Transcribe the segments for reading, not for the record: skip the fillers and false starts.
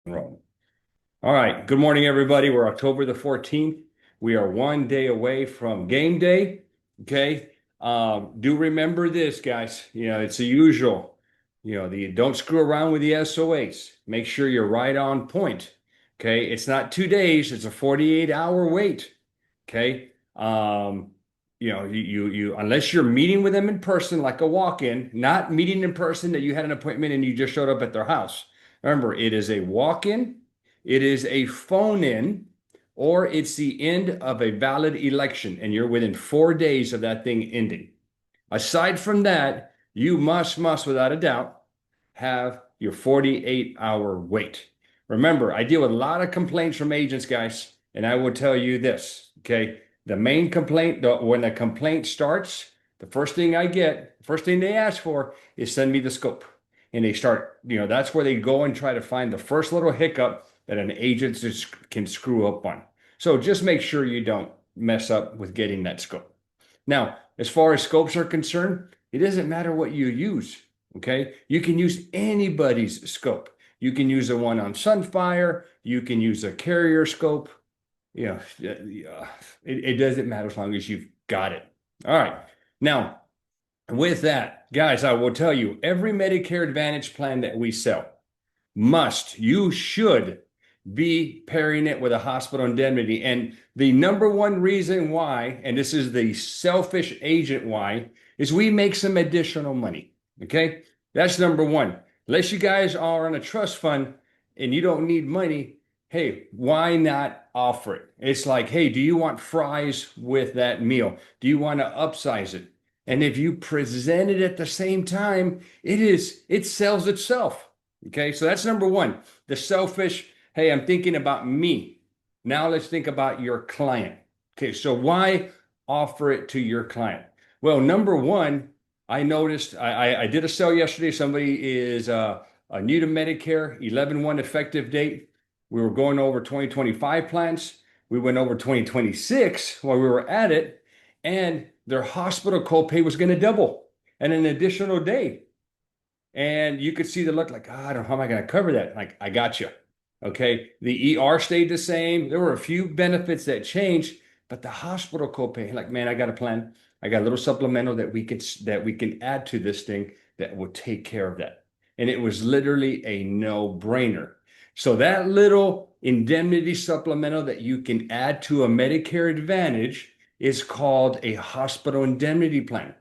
Roll. All right. Good morning, everybody. We're October the 14th. We are one day away from game day. Okay. Do remember this, guys. It's the usual. Don't screw around with the SOAs. Make sure you're right on point. Okay. It's not 2 days, it's a 48-hour wait. Okay. You unless you're meeting with them in person, like a walk-in, not meeting in person that you had an appointment and you just showed up at their house. Remember, it is a walk-in. It is a phone in, or it's the end of a valid election, and you're within 4 days of that thing ending. Aside from that, you must, without a doubt, have your 48-hour wait. Remember, I deal with a lot of complaints from agents, guys, and I will tell you this, okay? The main complaint, when the complaint starts, the first thing first thing they ask for is send me the scope. And they start, that's where they go and try to find the first little hiccup that an agent just can screw up on. So just make sure you don't mess up with getting that scope. Now, as far as scopes are concerned, it doesn't matter what you use. Okay. You can use anybody's scope. You can use the one on Sunfire. You can use a carrier scope. It doesn't matter as long as you've got it. All right. Now, with that, guys, I will tell you every Medicare Advantage plan that we sell you should be pairing it with a hospital indemnity. And the number one reason why, and this is the selfish agent why, is we make some additional money. Okay. That's number one. Unless you guys are on a trust fund and you don't need money, hey, why not offer it? It's like, hey, do you want fries with that meal? Do you want to upsize it? And if you present it at the same time, it sells itself. Okay, so that's number one. The selfish, hey, I'm thinking about me. Now let's think about your client. Okay, so why offer it to your client? Well, number one, I noticed I did a sale yesterday. Somebody is new to Medicare, 11/1 effective date. We were going over 2025 plans. We went over 2026 while we were at it, and their hospital copay was going to double and an additional day. And you could see the look like, I don't know, how am I going to cover that? Like, I got you. Okay. The ER stayed the same. There were a few benefits that changed, but the hospital copay, like, man, I got a plan. I got a little supplemental that we can add to this thing that will take care of that. And it was literally a no-brainer. So that little indemnity supplemental that you can add to a Medicare Advantage is called a hospital indemnity plan.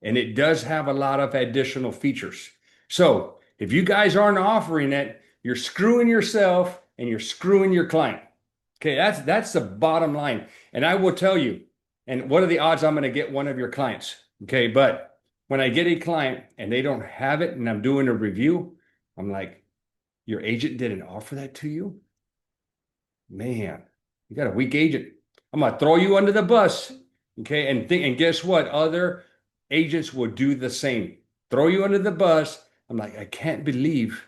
And it does have a lot of additional features. So if you guys aren't offering it, you're screwing yourself and you're screwing your client. Okay, that's the bottom line. And I will tell you, and what are the odds I'm going to get one of your clients? Okay, but when I get a client and they don't have it and I'm doing a review, I'm like, your agent didn't offer that to you? Man, you got a weak agent. I'm going to throw you under the bus. Okay, and guess what? Other agents will do the same. Throw you under the bus. I'm like, I can't believe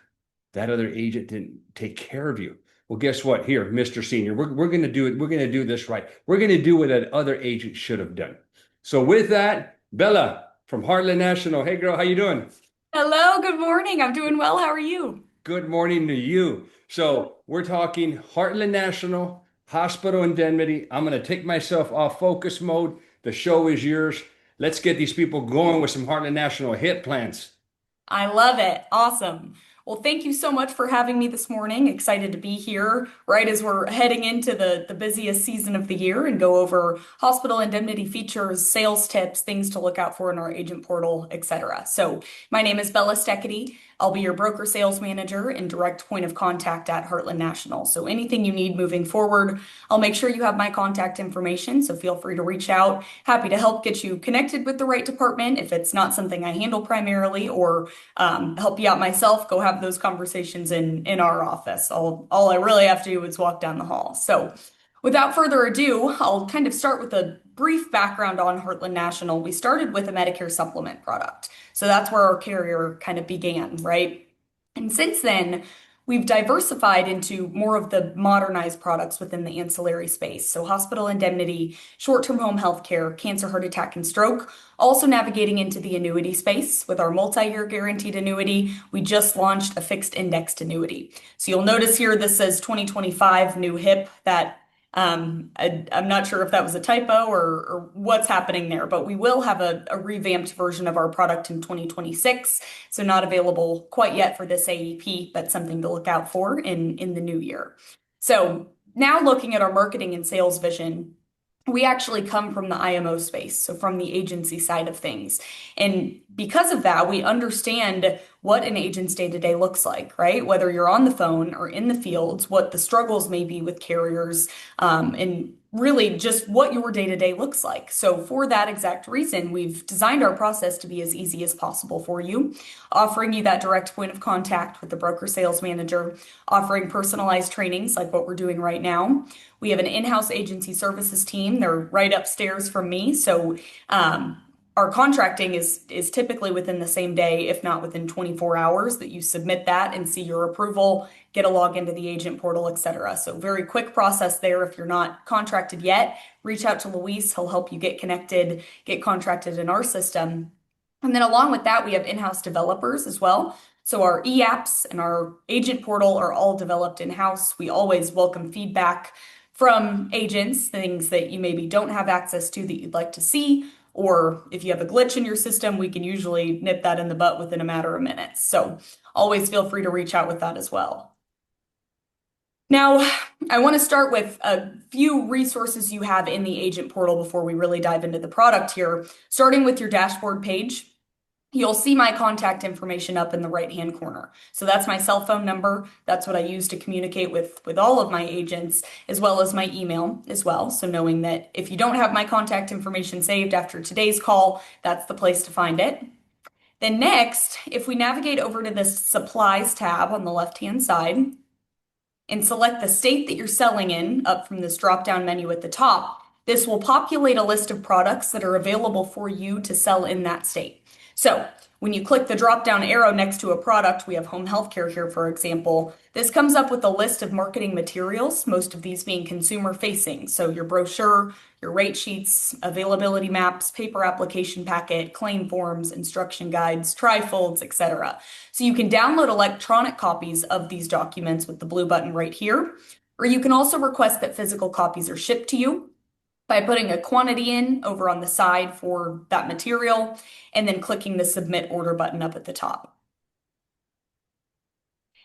that other agent didn't take care of you. Well, guess what? Here, Mr. Senior, we're going to do it. We're going to do this right. We're going to do what that other agent should have done. So with that, Bella from Heartland National. Hey, girl, how you doing? Hello, good morning. I'm doing well. How are you? Good morning to you. So we're talking Heartland National, Hospital Indemnity. I'm going to take myself off focus mode. The show is yours. Let's get these people going with some Heartland National hit plans. I love it. Awesome. Well, thank you so much for having me this morning. Excited to be here right as we're heading into the busiest season of the year and go over hospital indemnity features, sales tips, things to look out for in our agent portal, etc. So, my name is Bella Steckety. I'll be your broker sales manager and direct point of contact at Heartland National. So, anything you need moving forward, I'll make sure you have my contact information. So, feel free to reach out. Happy to help get you connected with the right department if it's not something I handle primarily, or help you out myself, go have those conversations in our office. All I really have to do is walk down the hall. So without further ado, I'll kind of start with a brief background on Heartland National. We started with a Medicare supplement product. So that's where our carrier kind of began, right? And since then, we've diversified into more of the modernized products within the ancillary space. So hospital indemnity, short-term home health care, cancer, heart attack, and stroke. Also navigating into the annuity space with our multi-year guaranteed annuity. We just launched a fixed indexed annuity. So you'll notice here this says 2025 new HIP. That I'm not sure if that was a typo or what's happening there, but we will have a revamped version of our product in 2026. So not available quite yet for this AEP, but something to look out for in the new year. So now looking at our marketing and sales vision, we actually come from the IMO space, so from the agency side of things. And because of that, we understand what an agent's day-to-day looks like, right? Whether you're on the phone or in the fields, what the struggles may be with carriers, and really just what your day-to-day looks like. So for that exact reason, we've designed our process to be as easy as possible for you, offering you that direct point of contact with the broker sales manager, offering personalized trainings like what we're doing right now. We have an in-house agency services team. They're right upstairs from me. So our contracting is typically within the same day, if not within 24 hours, that you submit that and see your approval, get a log into the agent portal, etc. So very quick process there. If you're not contracted yet, reach out to Luis. He'll help you get connected, get contracted in our system. And then along with that, we have in-house developers as well. So our e-apps and our agent portal are all developed in-house. We always welcome feedback from agents, things that you maybe don't have access to that you'd like to see, or if you have a glitch in your system, we can usually nip that in the butt within a matter of minutes. So always feel free to reach out with that as well. Now, I want to start with a few resources you have in the agent portal before we really dive into the product here. Starting with your dashboard page, you'll see my contact information up in the right-hand corner. So that's my cell phone number. That's what I use to communicate with all of my agents, as well as my email as well. So knowing that if you don't have my contact information saved after today's call, that's the place to find it. Then next, if we navigate over to this supplies tab on the left-hand side and select the state that you're selling in up from this drop-down menu at the top, this will populate a list of products that are available for you to sell in that state. So when you click the drop-down arrow next to a product, we have home health care here, for example, this comes up with a list of marketing materials, most of these being consumer facing. So your brochure, your rate sheets, availability maps, paper application packet, claim forms, instruction guides, trifolds, etc. So you can download electronic copies of these documents with the blue button right here, or you can also request that physical copies are shipped to you by putting a quantity in over on the side for that material and then clicking the submit order button up at the top.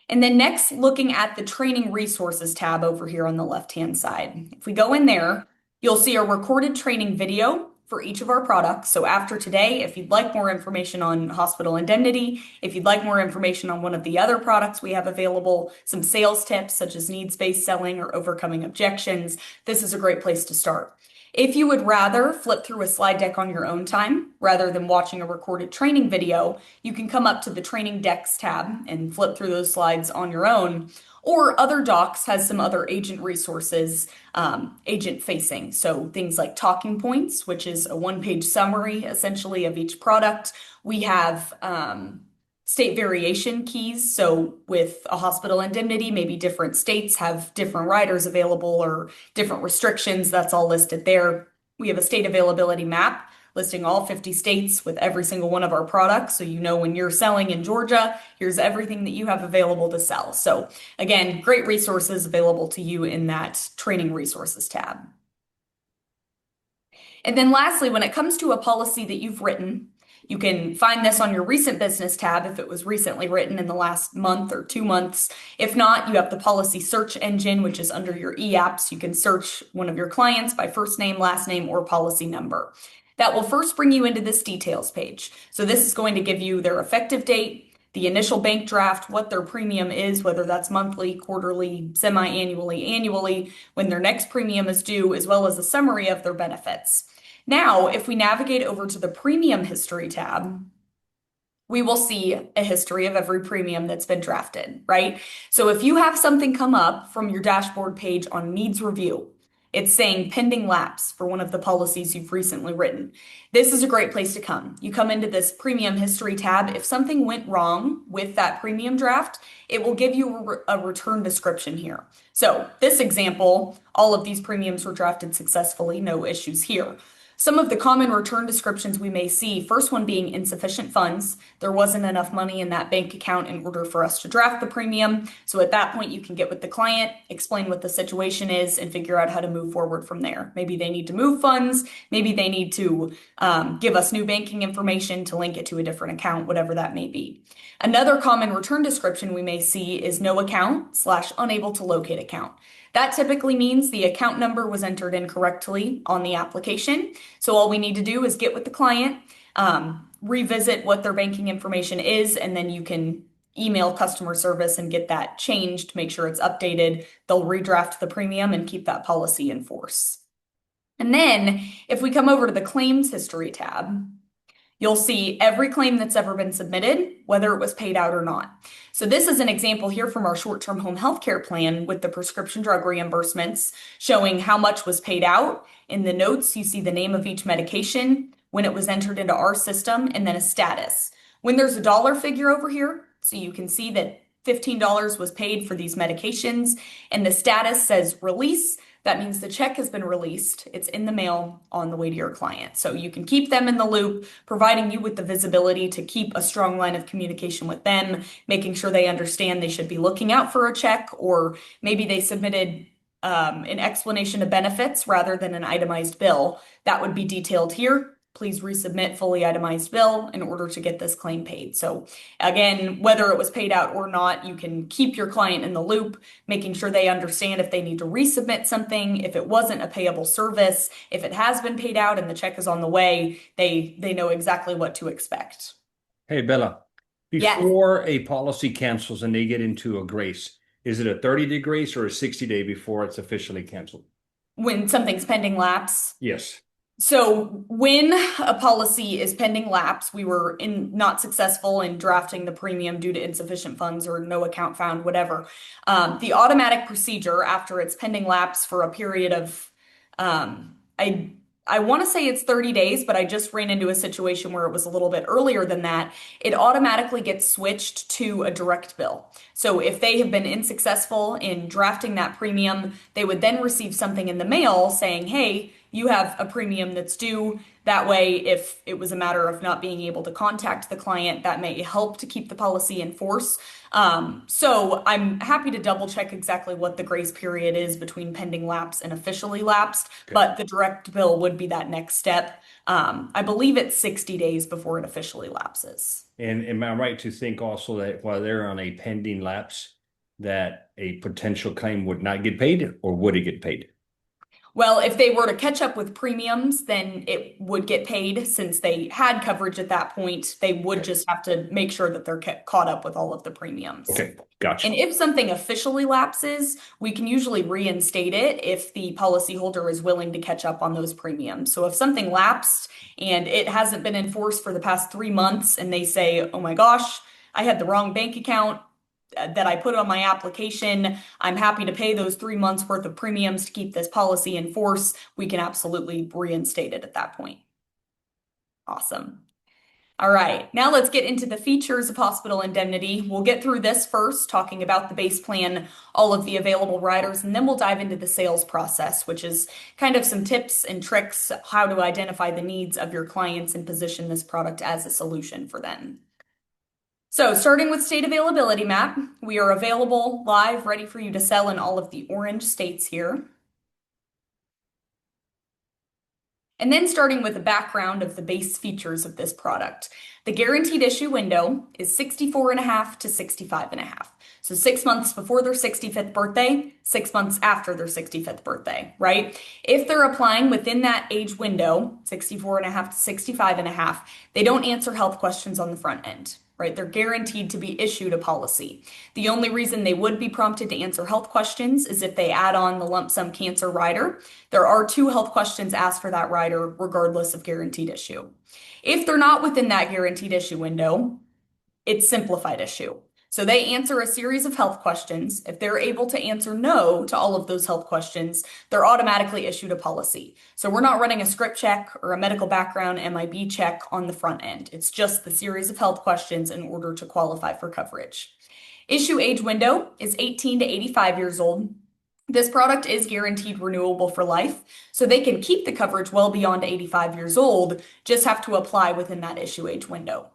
And then next, looking at the training resources tab over here on the left-hand side. If we go in there, you'll see a recorded training video for each of our products. So after today, if you'd like more information on hospital indemnity, if you'd like more information on one of the other products we have available, some sales tips such as needs-based selling or overcoming objections, this is a great place to start. If you would rather flip through a slide deck on your own time, rather than watching a recorded training video, you can come up to the training decks tab and flip through those slides on your own. Or Other Docs has some other agent resources, agent facing. So things like talking points, which is a one-page summary essentially of each product. We have state variation keys. So with a hospital indemnity, maybe different states have different riders available or different restrictions. That's all listed there. We have a state availability map listing all 50 states with every single one of our products. So you know when you're selling in Georgia, here's everything that you have available to sell. So again, great resources available to you in that training resources tab. And then lastly, when it comes to a policy that you've written, you can find this on your recent business tab if it was recently written in the last month or 2 months. If not, you have the policy search engine, which is under your e-apps. You can search one of your clients by first name, last name, or policy number. That will first bring you into this details page. So this is going to give you their effective date, the initial bank draft, what their premium is, whether that's monthly, quarterly, semi-annually, annually, when their next premium is due, as well as a summary of their benefits. Now, if we navigate over to the premium history tab, we will see a history of every premium that's been drafted, right? So if you have something come up from your dashboard page on needs review, It's saying pending lapse for one of the policies you've recently written. This is a great place to come. You come into this premium history tab. If something went wrong with that premium draft, it will give you a return description here. So this example, all of these premiums were drafted successfully, no issues here. Some of the common return descriptions we may see, first one being insufficient funds. There wasn't enough money in that bank account in order for us to draft the premium. So at that point, you can get with the client, explain what the situation is, and figure out how to move forward from there. Maybe they need to move funds. Maybe they need to give us new banking information to link it to a different account, whatever that may be. Another common return description we may see is no account / unable to locate account. That typically means the account number was entered incorrectly on the application. So all we need to do is get with the client, revisit what their banking information is, and then you can email customer service and get that changed, make sure it's updated. They'll redraft the premium and keep that policy in force. And then if we come over to the claims history tab, you'll see every claim that's ever been submitted, whether it was paid out or not. So this is an example here from our short-term home health care plan with the prescription drug reimbursements showing how much was paid out. In the notes, you see the name of each medication, when it was entered into our system, and then a status. When there's a dollar figure over here, so you can see that $15 was paid for these medications, and the status says release. That means the check has been released. It's in the mail on the way to your client. So you can keep them in the loop, providing you with the visibility to keep a strong line of communication with them, making sure they understand they should be looking out for a check, or maybe they submitted an explanation of benefits rather than an itemized bill. That would be detailed here. Please resubmit fully itemized bill in order to get this claim paid. So again, whether it was paid out or not, you can keep your client in the loop, making sure they understand if they need to resubmit something, if it wasn't a payable service, if it has been paid out and the check is on the way, they know exactly what to expect. Hey, Bella, Yes. before a policy cancels and they get into a grace, is it a 30-day grace or a 60-day before it's officially canceled? When something's pending lapse? Yes. So when a policy is pending lapse, we were not successful in drafting the premium due to insufficient funds or no account found, whatever. The automatic procedure after it's pending lapse for a period of, I want to say it's 30 days, but I just ran into a situation where it was a little bit earlier than that. It automatically gets switched to a direct bill. So if they have been unsuccessful in drafting that premium, they would then receive something in the mail saying, hey, you have a premium that's due. That way, if it was a matter of not being able to contact the client, that may help to keep the policy in force. So I'm happy to double check exactly what the grace period is between pending lapse and officially lapsed, but the direct bill would be that next step. I believe it's 60 days before it officially lapses. And am I right to think also that while they're on a pending lapse, that a potential claim would not get paid, or would it get paid? Well, if they were to catch up with premiums, then it would get paid since they had coverage at that point. They would just have to make sure that they're caught up with all of the premiums. Okay, gotcha. And if something officially lapses, we can usually reinstate it if the policyholder is willing to catch up on those premiums. So if something lapsed and it hasn't been enforced for the past 3 months and they say, oh my gosh, I had the wrong bank account that I put on my application, I'm happy to pay those 3 months worth of premiums to keep this policy in force, we can absolutely reinstate it at that point. Awesome. All right, now let's get into the features of hospital indemnity. We'll get through this first, talking about the base plan, all of the available riders, and then we'll dive into the sales process, which is kind of some tips and tricks, how to identify the needs of your clients and position this product as a solution for them. So starting with state availability map, we are available live, ready for you to sell in all of the orange states here. And then starting with the background of the base features of this product. The guaranteed issue window is 64.5 to 65.5. So 6 months before their 65th birthday, 6 months after their 65th birthday, right? If they're applying within that age window, 64.5 to 65.5, they don't answer health questions on the front end. Right? They're guaranteed to be issued a policy. The only reason they would be prompted to answer health questions is if they add on the lump sum cancer rider. There are 2 health questions asked for that rider, regardless of guaranteed issue. If they're not within that guaranteed issue window, it's simplified issue. So they answer a series of health questions. If they're able to answer no to all of those health questions, they're automatically issued a policy. So we're not running a script check or a medical background MIB check on the front end. It's just the series of health questions in order to qualify for coverage. Issue age window is 18 to 85 years old. This product is guaranteed renewable for life, so they can keep the coverage well beyond 85 years old, just have to apply within that issue age window.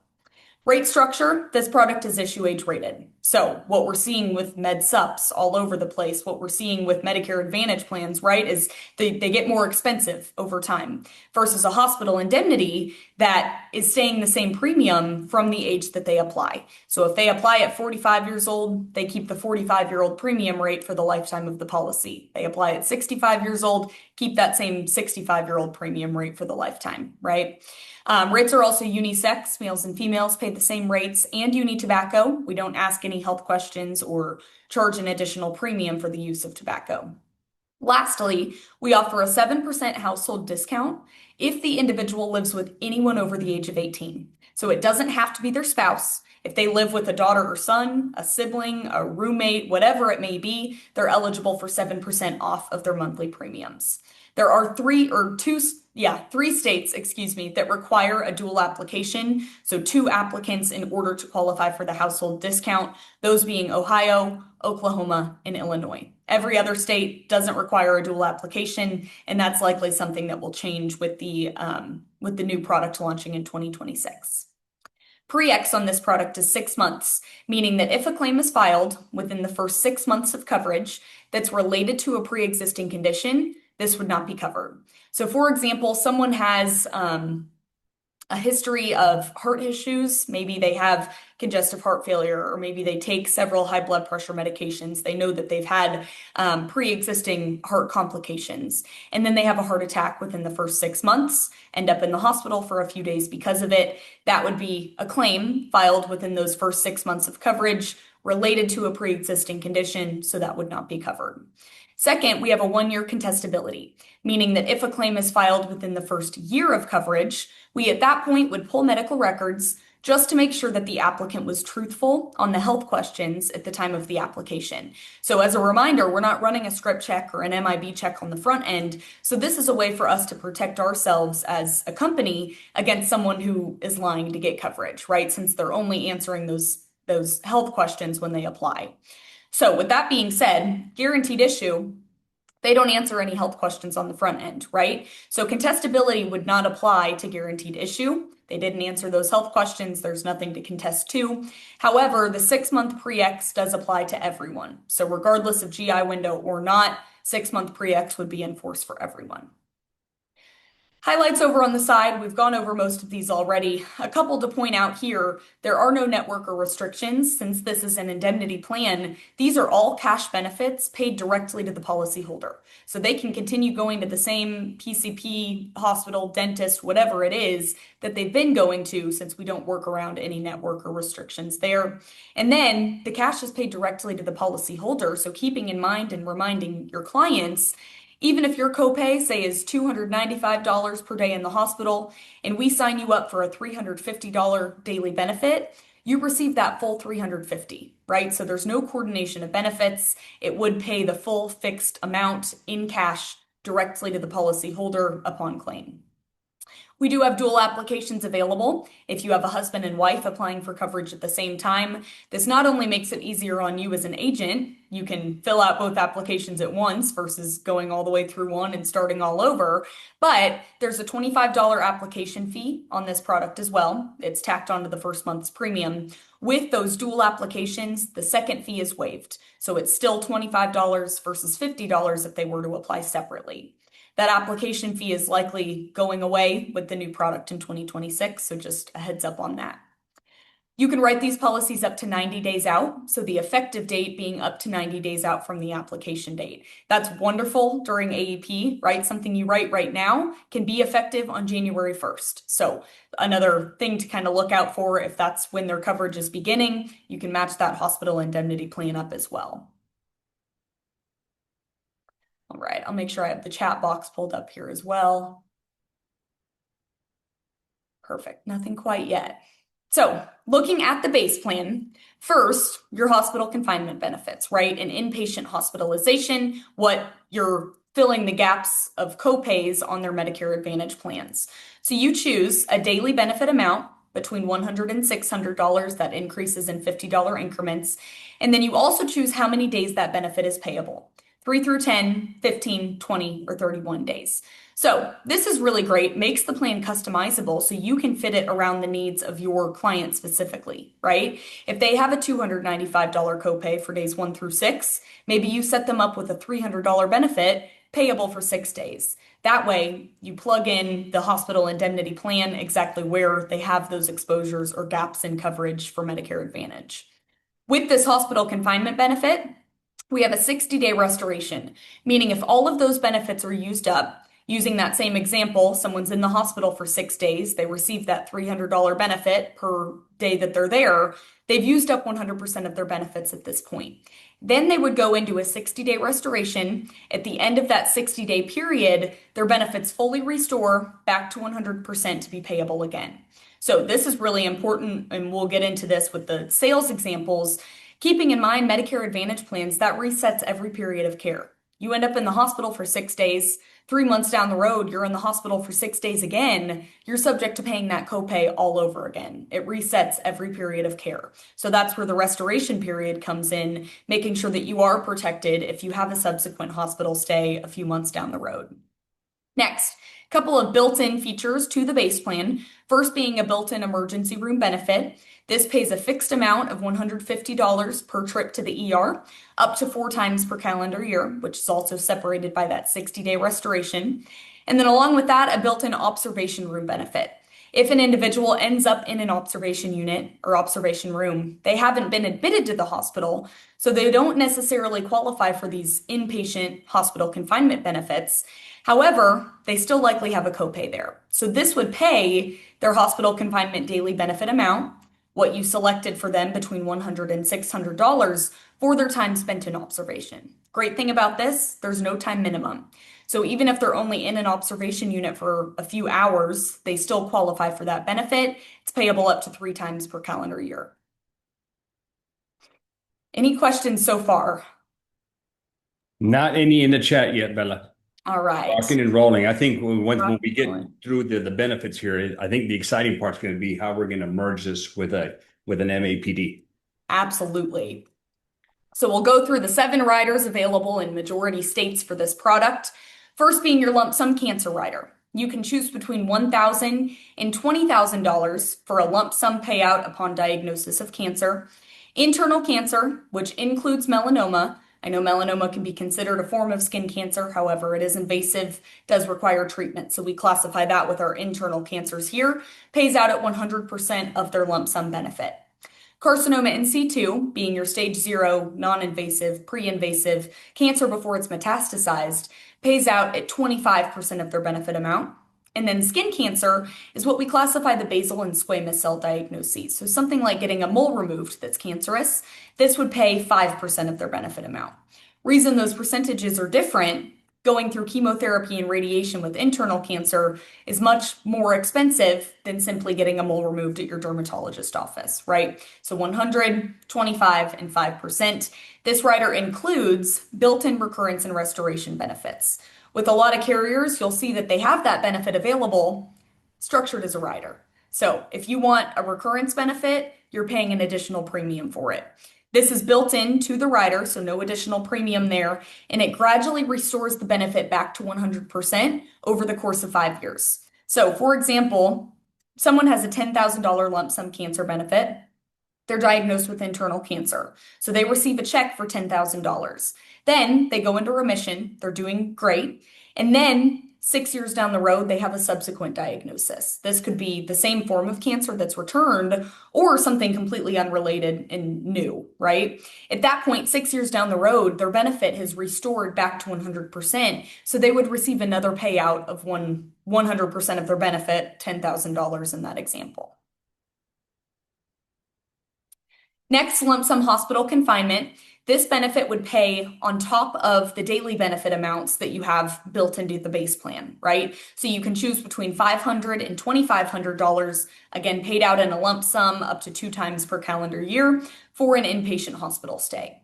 Rate structure, this product is issue age rated. So what we're seeing with med sups all over the place, what we're seeing with Medicare Advantage plans, right, is they get more expensive over time versus a hospital indemnity that is staying the same premium from the age that they apply. So if they apply at 45 years old, they keep the 45-year-old premium rate for the lifetime of the policy. They apply at 65 years old, keep that same 65-year-old premium rate for the lifetime, right? Rates are also unisex, males and females pay the same rates, and tobacco. We don't ask any health questions or charge an additional premium for the use of tobacco. Lastly, we offer a 7% household discount if the individual lives with anyone over the age of 18. So it doesn't have to be their spouse. If they live with a daughter or son, a sibling, a roommate, whatever it may be, they're eligible for 7% off of their monthly premiums. There are three states, that require a dual application. So 2 applicants in order to qualify for the household discount, those being Ohio, Oklahoma, and Illinois. Every other state doesn't require a dual application, and that's likely something that will change with the new product launching in 2026. Pre-X on this product is 6 months, meaning that if a claim is filed within the first 6 months of coverage that's related to a pre-existing condition, this would not be covered. So for example, someone has a history of heart issues. Maybe they have congestive heart failure, or maybe they take several high blood pressure medications. They know that they've had pre-existing heart complications, and then they have a heart attack within the first 6 months, end up in the hospital for a few days because of it. That would be a claim filed within those first 6 months of coverage related to a pre-existing condition, so that would not be covered. Second, we have a 1-year contestability, meaning that if a claim is filed within the first year of coverage, we at that point would pull medical records just to make sure that the applicant was truthful on the health questions at the time of the application. So as a reminder, we're not running a script check or an MIB check on the front end. So this is a way for us to protect ourselves as a company against someone who is lying to get coverage, right? Since they're only answering those health questions when they apply. So with that being said, guaranteed issue, they don't answer any health questions on the front end, right? So contestability would not apply to guaranteed issue. They didn't answer those health questions. There's nothing to contest to. However, the 6-month pre-X does apply to everyone. So regardless of GI window or not, 6-month pre-X would be in force for everyone. Highlights over on the side, we've gone over most of these already. A couple to point out here, there are no network or restrictions. Since this is an indemnity plan, these are all cash benefits paid directly to the policyholder. So they can continue going to the same PCP, hospital, dentist, whatever it is that they've been going to, since we don't work around any network or restrictions there. And then the cash is paid directly to the policyholder. So keeping in mind and reminding your clients, even if your copay, say, is $295 per day in the hospital, and we sign you up for a $350 daily benefit, you receive that full $350, right? So there's no coordination of benefits. It would pay the full fixed amount in cash directly to the policyholder upon claim. We do have dual applications available. If you have a husband and wife applying for coverage at the same time, this not only makes it easier on you as an agent, you can fill out both applications at once versus going all the way through one and starting all over, but there's a $25 application fee on this product as well. It's tacked onto the first month's premium. With those dual applications, the second fee is waived. So it's still $25 versus $50 if they were to apply separately. That application fee is likely going away with the new product in 2026, so just a heads up on that. You can write these policies up to 90 days out, so the effective date being up to 90 days out from the application date. That's wonderful during AEP, right? Something you write right now can be effective on January 1st. So another thing to kind of look out for, if that's when their coverage is beginning, you can match that hospital indemnity plan up as well. All right, I'll make sure I have the chat box pulled up here as well. Perfect, nothing quite yet. So looking at the base plan, first, your hospital confinement benefits, right? An inpatient hospitalization, what you're filling the gaps of copays on their Medicare Advantage plans. So you choose a daily benefit amount between $100 and $600 that increases in $50 increments. And then you also choose how many days that benefit is payable. 3 through 10, 15, 20, or 31 days. So this is really great, makes the plan customizable so you can fit it around the needs of your client specifically, right? If they have a $295 copay for days 1 through 6, maybe you set them up with a $300 benefit payable for 6 days. That way, you plug in the hospital indemnity plan exactly where they have those exposures or gaps in coverage for Medicare Advantage. With this hospital confinement benefit, we have a 60-day restoration, meaning if all of those benefits are used up, using that same example, someone's in the hospital for 6 days, they receive that $300 benefit per day that they're there, they've used up 100% of their benefits at this point. Then they would go into a 60-day restoration. At the end of that 60-day period, their benefits fully restore back to 100% to be payable again. So this is really important, and we'll get into this with the sales examples. Keeping in mind Medicare Advantage plans, that resets every period of care. You end up in the hospital for 6 days, 3 months down the road, you're in the hospital for 6 days again, you're subject to paying that copay all over again. It resets every period of care. So that's where the restoration period comes in, making sure that you are protected if you have a subsequent hospital stay a few months down the road. Next, a couple of built-in features to the base plan. First being a built-in emergency room benefit. This pays a fixed amount of $150 per trip to the ER, up to 4 times per calendar year, which is also separated by that 60-day restoration. And then along with that, a built-in observation room benefit. If an individual ends up in an observation unit or observation room, they haven't been admitted to the hospital, so they don't necessarily qualify for these inpatient hospital confinement benefits. However, they still likely have a copay there. So this would pay their hospital confinement daily benefit amount, what you selected for them between $100 and $600 for their time spent in observation. Great thing about this, there's no time minimum. So even if they're only in an observation unit for a few hours, they still qualify for that benefit. It's payable up to 3 times per calendar year. Any questions so far? Not any in the chat yet, Bella. All right. Rocking and rolling. I think when we get through the benefits here, I think the exciting part's going to be how we're going to merge this with an MAPD. Absolutely. So we'll go through the 7 riders available in majority states for this product. First being your lump sum cancer rider. You can choose between $1,000 and $20,000 for a lump sum payout upon diagnosis of cancer. Internal cancer, which includes melanoma. I know melanoma can be considered a form of skin cancer. However, it is invasive, does require treatment. So we classify that with our internal cancers here. Pays out at 100% of their lump sum benefit. Carcinoma in situ, being your stage 0, non-invasive, pre-invasive cancer before it's metastasized, pays out at 25% of their benefit amount. And then skin cancer is what we classify the basal and squamous cell diagnoses. So something like getting a mole removed that's cancerous, this would pay 5% of their benefit amount. Reason those percentages are different, going through chemotherapy and radiation with internal cancer is much more expensive than simply getting a mole removed at your dermatologist office, right? So 100, 25, and 5%. This rider includes built-in recurrence and restoration benefits. With a lot of carriers, you'll see that they have that benefit available structured as a rider. So if you want a recurrence benefit, you're paying an additional premium for it. This is built into the rider, so no additional premium there, and it gradually restores the benefit back to 100% over the course of 5 years. So for example, someone has a $10,000 lump sum cancer benefit. They're diagnosed with internal cancer. So they receive a check for $10,000. Then they go into remission. They're doing great. And then 6 years down the road, they have a subsequent diagnosis. This could be the same form of cancer that's returned or something completely unrelated and new, right? At that point, 6 years down the road, their benefit has restored back to 100%. So they would receive another payout of 100% of their benefit, $10,000 in that example. Next, lump sum hospital confinement. This benefit would pay on top of the daily benefit amounts that you have built into the base plan, right? So you can choose between $500 and $2,500, again, paid out in a lump sum up to 2 times per calendar year for an inpatient hospital stay.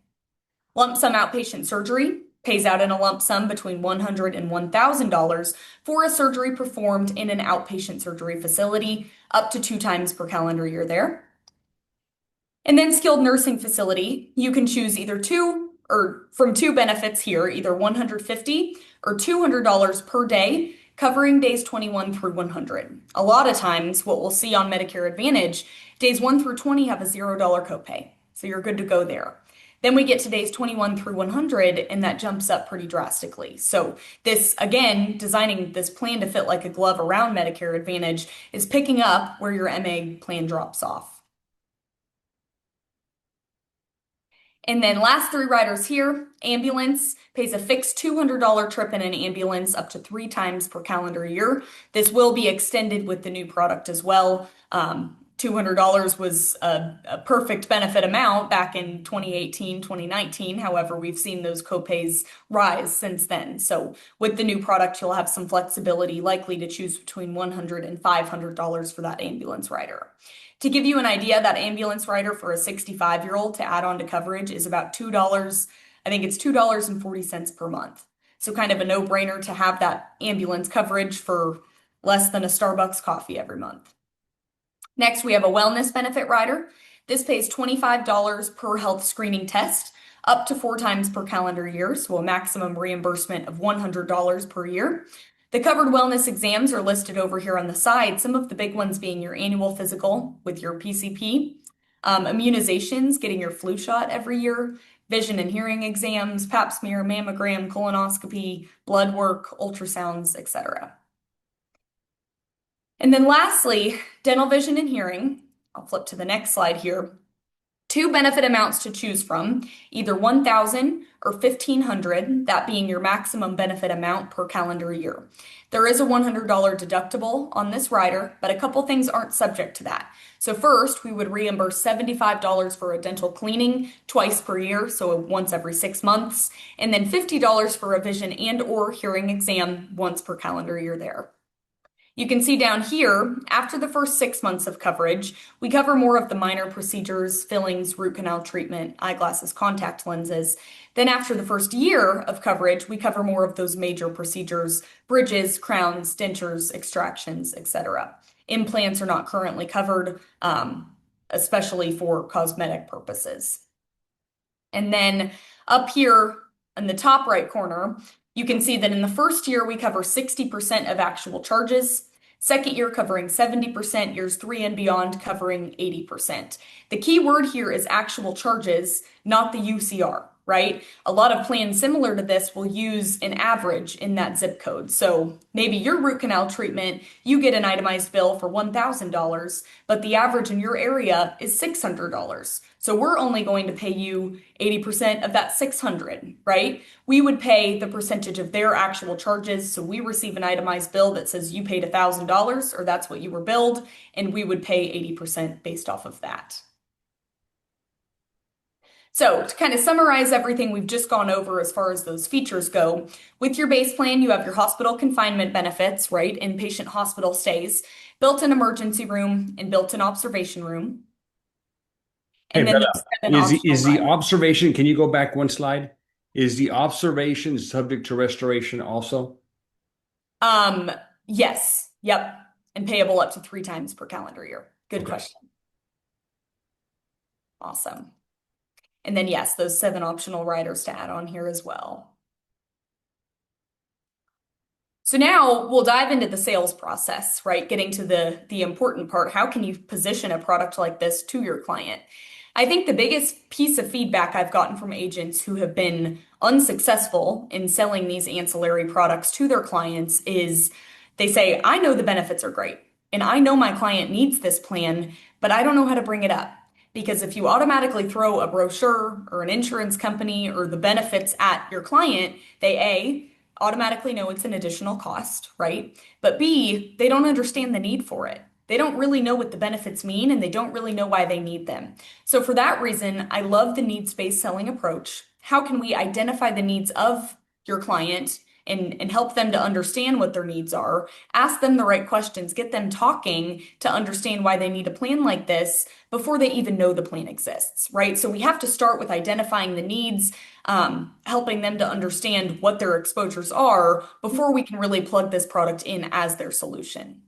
Lump sum outpatient surgery pays out in a lump sum between $100 and $1,000 for a surgery performed in an outpatient surgery facility up to 2 times per calendar year there. And then skilled nursing facility, you can choose either from 2 benefits here, either $150 or $200 per day, covering days 21 through 100. A lot of times, what we'll see on Medicare Advantage, days 1 through 20 have a $0 copay. So you're good to go there. Then we get to days 21 through 100, and that jumps up pretty drastically. So this, again, designing this plan to fit like a glove around Medicare Advantage is picking up where your MA plan drops off. And then last 3 riders here, ambulance pays a fixed $200 trip in an ambulance up to 3 times per calendar year. This will be extended with the new product as well. $200 was a perfect benefit amount back in 2018, 2019. However, we've seen those copays rise since then. So with the new product, you'll have some flexibility, likely to choose between $100 and $500 for that ambulance rider. To give you an idea, that ambulance rider for a 65-year-old to add on to coverage is about $2. I think it's $2.40 per month. So kind of a no-brainer to have that ambulance coverage for less than a Starbucks coffee every month. Next, we have a wellness benefit rider. This pays $25 per health screening test, up to 4 times per calendar year, so a maximum reimbursement of $100 per year. The covered wellness exams are listed over here on the side, some of the big ones being your annual physical with your PCP, immunizations, getting your flu shot every year, vision and hearing exams, pap smear, mammogram, colonoscopy, blood work, ultrasounds, etc. And then lastly, dental, vision, and hearing. I'll flip to the next slide here. 2 benefit amounts to choose from, either $1,000 or $1,500, that being your maximum benefit amount per calendar year. There is a $100 deductible on this rider, but a couple things aren't subject to that. So first, we would reimburse $75 for a dental cleaning twice per year, so once every 6 months, and then $50 for a vision and or hearing exam once per calendar year there. You can see down here, after the first 6 months of coverage, we cover more of the minor procedures, fillings, root canal treatment, eyeglasses, contact lenses. Then after the first year of coverage, we cover more of those major procedures, bridges, crowns, dentures, extractions, etc. Implants are not currently covered, especially for cosmetic purposes. And then up here in the top right corner, you can see that in the first year, we cover 60% of actual charges. Second year covering 70%, years 3 and beyond covering 80%. The key word here is actual charges, not the UCR, right? A lot of plans similar to this will use an average in that zip code. So maybe your root canal treatment, you get an itemized bill for $1,000, but the average in your area is $600. So we're only going to pay you 80% of that $600, right? We would pay the percentage of their actual charges. So we receive an itemized bill that says you paid $1,000 or that's what you were billed, and we would pay 80% based off of that. So to kind of summarize everything we've just gone over as far as those features go, with your base plan, you have your hospital confinement benefits, right? Inpatient hospital stays, built-in emergency room, and built-in observation room. And Hey, then Bella, is the observation, can you go back one slide? Is the observation subject to restoration also? Yes. Yep. And payable up to 3 times per calendar year. Good question. Awesome. And then yes, those 7 optional riders to add on here as well. So now we'll dive into the sales process, right? Getting to the important part. How can you position a product like this to your client? I think the biggest piece of feedback I've gotten from agents who have been unsuccessful in selling these ancillary products to their clients is they say, I know the benefits are great, and I know my client needs this plan, but I don't know how to bring it up. Because if you automatically throw a brochure or an insurance company or the benefits at your client, they A, automatically know it's an additional cost, right? But B, they don't understand the need for it. they don't really know what the benefits mean and they don't really know why they need them. So for that reason, I love the needs-based selling approach. How can we identify the needs of your client and help them to understand what their needs are, ask them the right questions, get them talking to understand why they need a plan like this before they even know the plan exists, right? So we have to start with identifying the needs, helping them to understand what their exposures are before we can really plug this product in as their solution.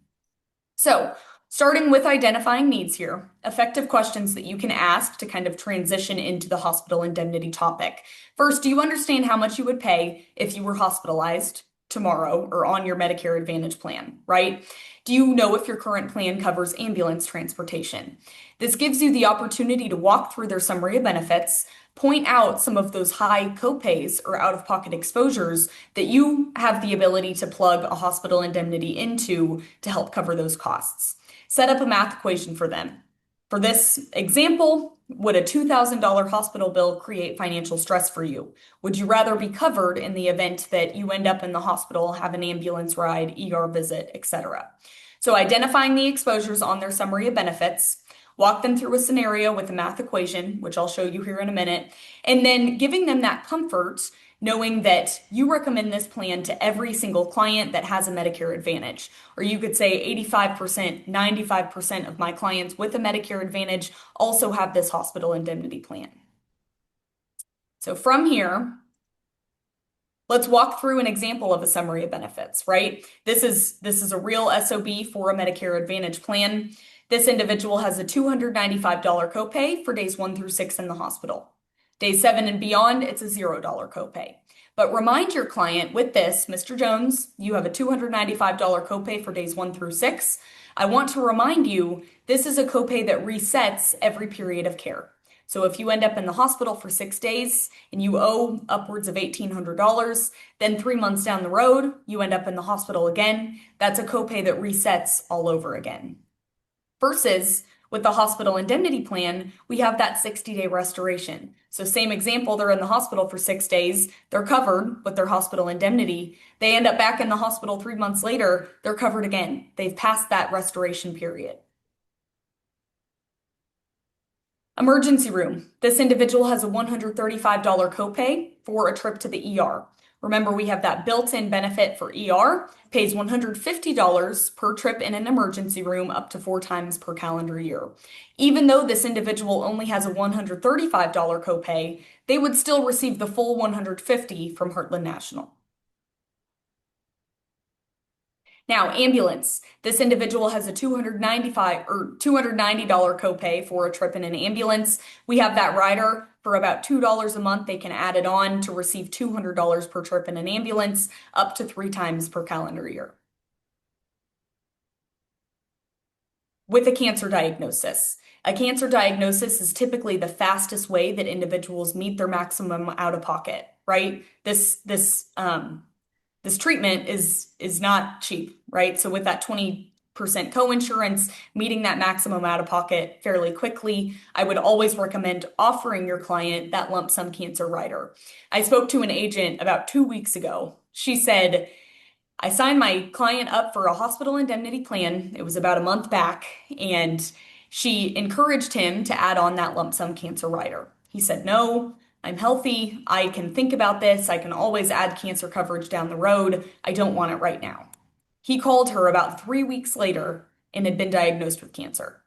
So, starting with identifying needs here, effective questions that you can ask to kind of transition into the hospital indemnity topic. First, do you understand how much you would pay if you were hospitalized tomorrow or on your Medicare Advantage plan, right? Do you know if your current plan covers ambulance transportation? This gives you the opportunity to walk through their summary of benefits, point out some of those high copays or out-of-pocket exposures that you have the ability to plug a hospital indemnity into to help cover those costs. Set up a math equation for them. For this example, would a $2,000 hospital bill create financial stress for you? Would you rather be covered in the event that you end up in the hospital, have an ambulance ride, ER visit, etc.? So identifying the exposures on their summary of benefits, walk them through a scenario with a math equation, which I'll show you here in a minute, and then giving them that comfort knowing that you recommend this plan to every single client that has a Medicare Advantage. Or you could say 85%, 95% of my clients with a Medicare Advantage also have this hospital indemnity plan. So from here, let's walk through an example of a summary of benefits, right? This is a real SOB for a Medicare Advantage plan. This individual has a $295 copay for days 1 through 6 in the hospital. Day 7 and beyond, it's a $0 copay. But remind your client with this, Mr. Jones, you have a $295 copay for days 1 through 6. I want to remind you, this is a copay that resets every period of care. So if you end up in the hospital for 6 days and you owe upwards of $1,800, then 3 months down the road, you end up in the hospital again. That's a copay that resets all over again. Versus with the hospital indemnity plan, we have that 60-day restoration. So same example, they're in the hospital for 6 days, they're covered with their hospital indemnity. They end up back in the hospital 3 months later, they're covered again. They've passed that restoration period. Emergency room. This individual has a $135 copay for a trip to the ER. Remember, we have that built-in benefit for ER, pays $150 per trip in an emergency room up to 4 times per calendar year. Even though this individual only has a $135 copay, they would still receive the full $150 from Heartland National. Now, ambulance. This individual has a $290 copay for a trip in an ambulance. We have that rider for about $2 a month. They can add it on to receive $200 per trip in an ambulance, up to 3 times per calendar year. With a cancer diagnosis. A cancer diagnosis is typically the fastest way that individuals meet their maximum out-of-pocket, right? This treatment is not cheap, right? So with that 20% coinsurance, meeting that maximum out-of-pocket fairly quickly, I would always recommend offering your client that lump sum cancer rider. I spoke to an agent about 2 weeks ago. She said, I signed my client up for a hospital indemnity plan. It was about a month back, and she encouraged him to add on that lump sum cancer rider. He said, no, I'm healthy. I can think about this. I can always add cancer coverage down the road. I don't want it right now. He called her about 3 weeks later and had been diagnosed with cancer.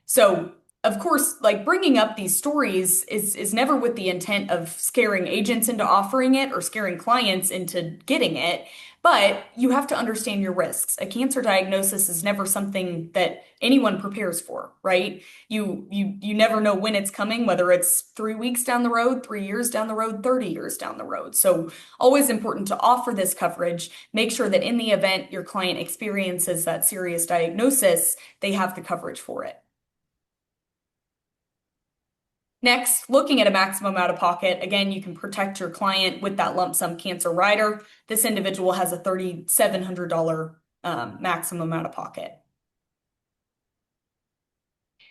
So, of course, like bringing up these stories is never with the intent of scaring agents into offering it or scaring clients into getting it, but you have to understand your risks. A cancer diagnosis is never something that anyone prepares for, right? You never know when it's coming, whether it's 3 weeks down the road, 3 years down the road, 30 years down the road. So always important to offer this coverage. Make sure that in the event your client experiences that serious diagnosis, they have the coverage for it. Next, looking at a maximum out-of-pocket, again, you can protect your client with that lump sum cancer rider. This individual has a $3,700 maximum out-of-pocket.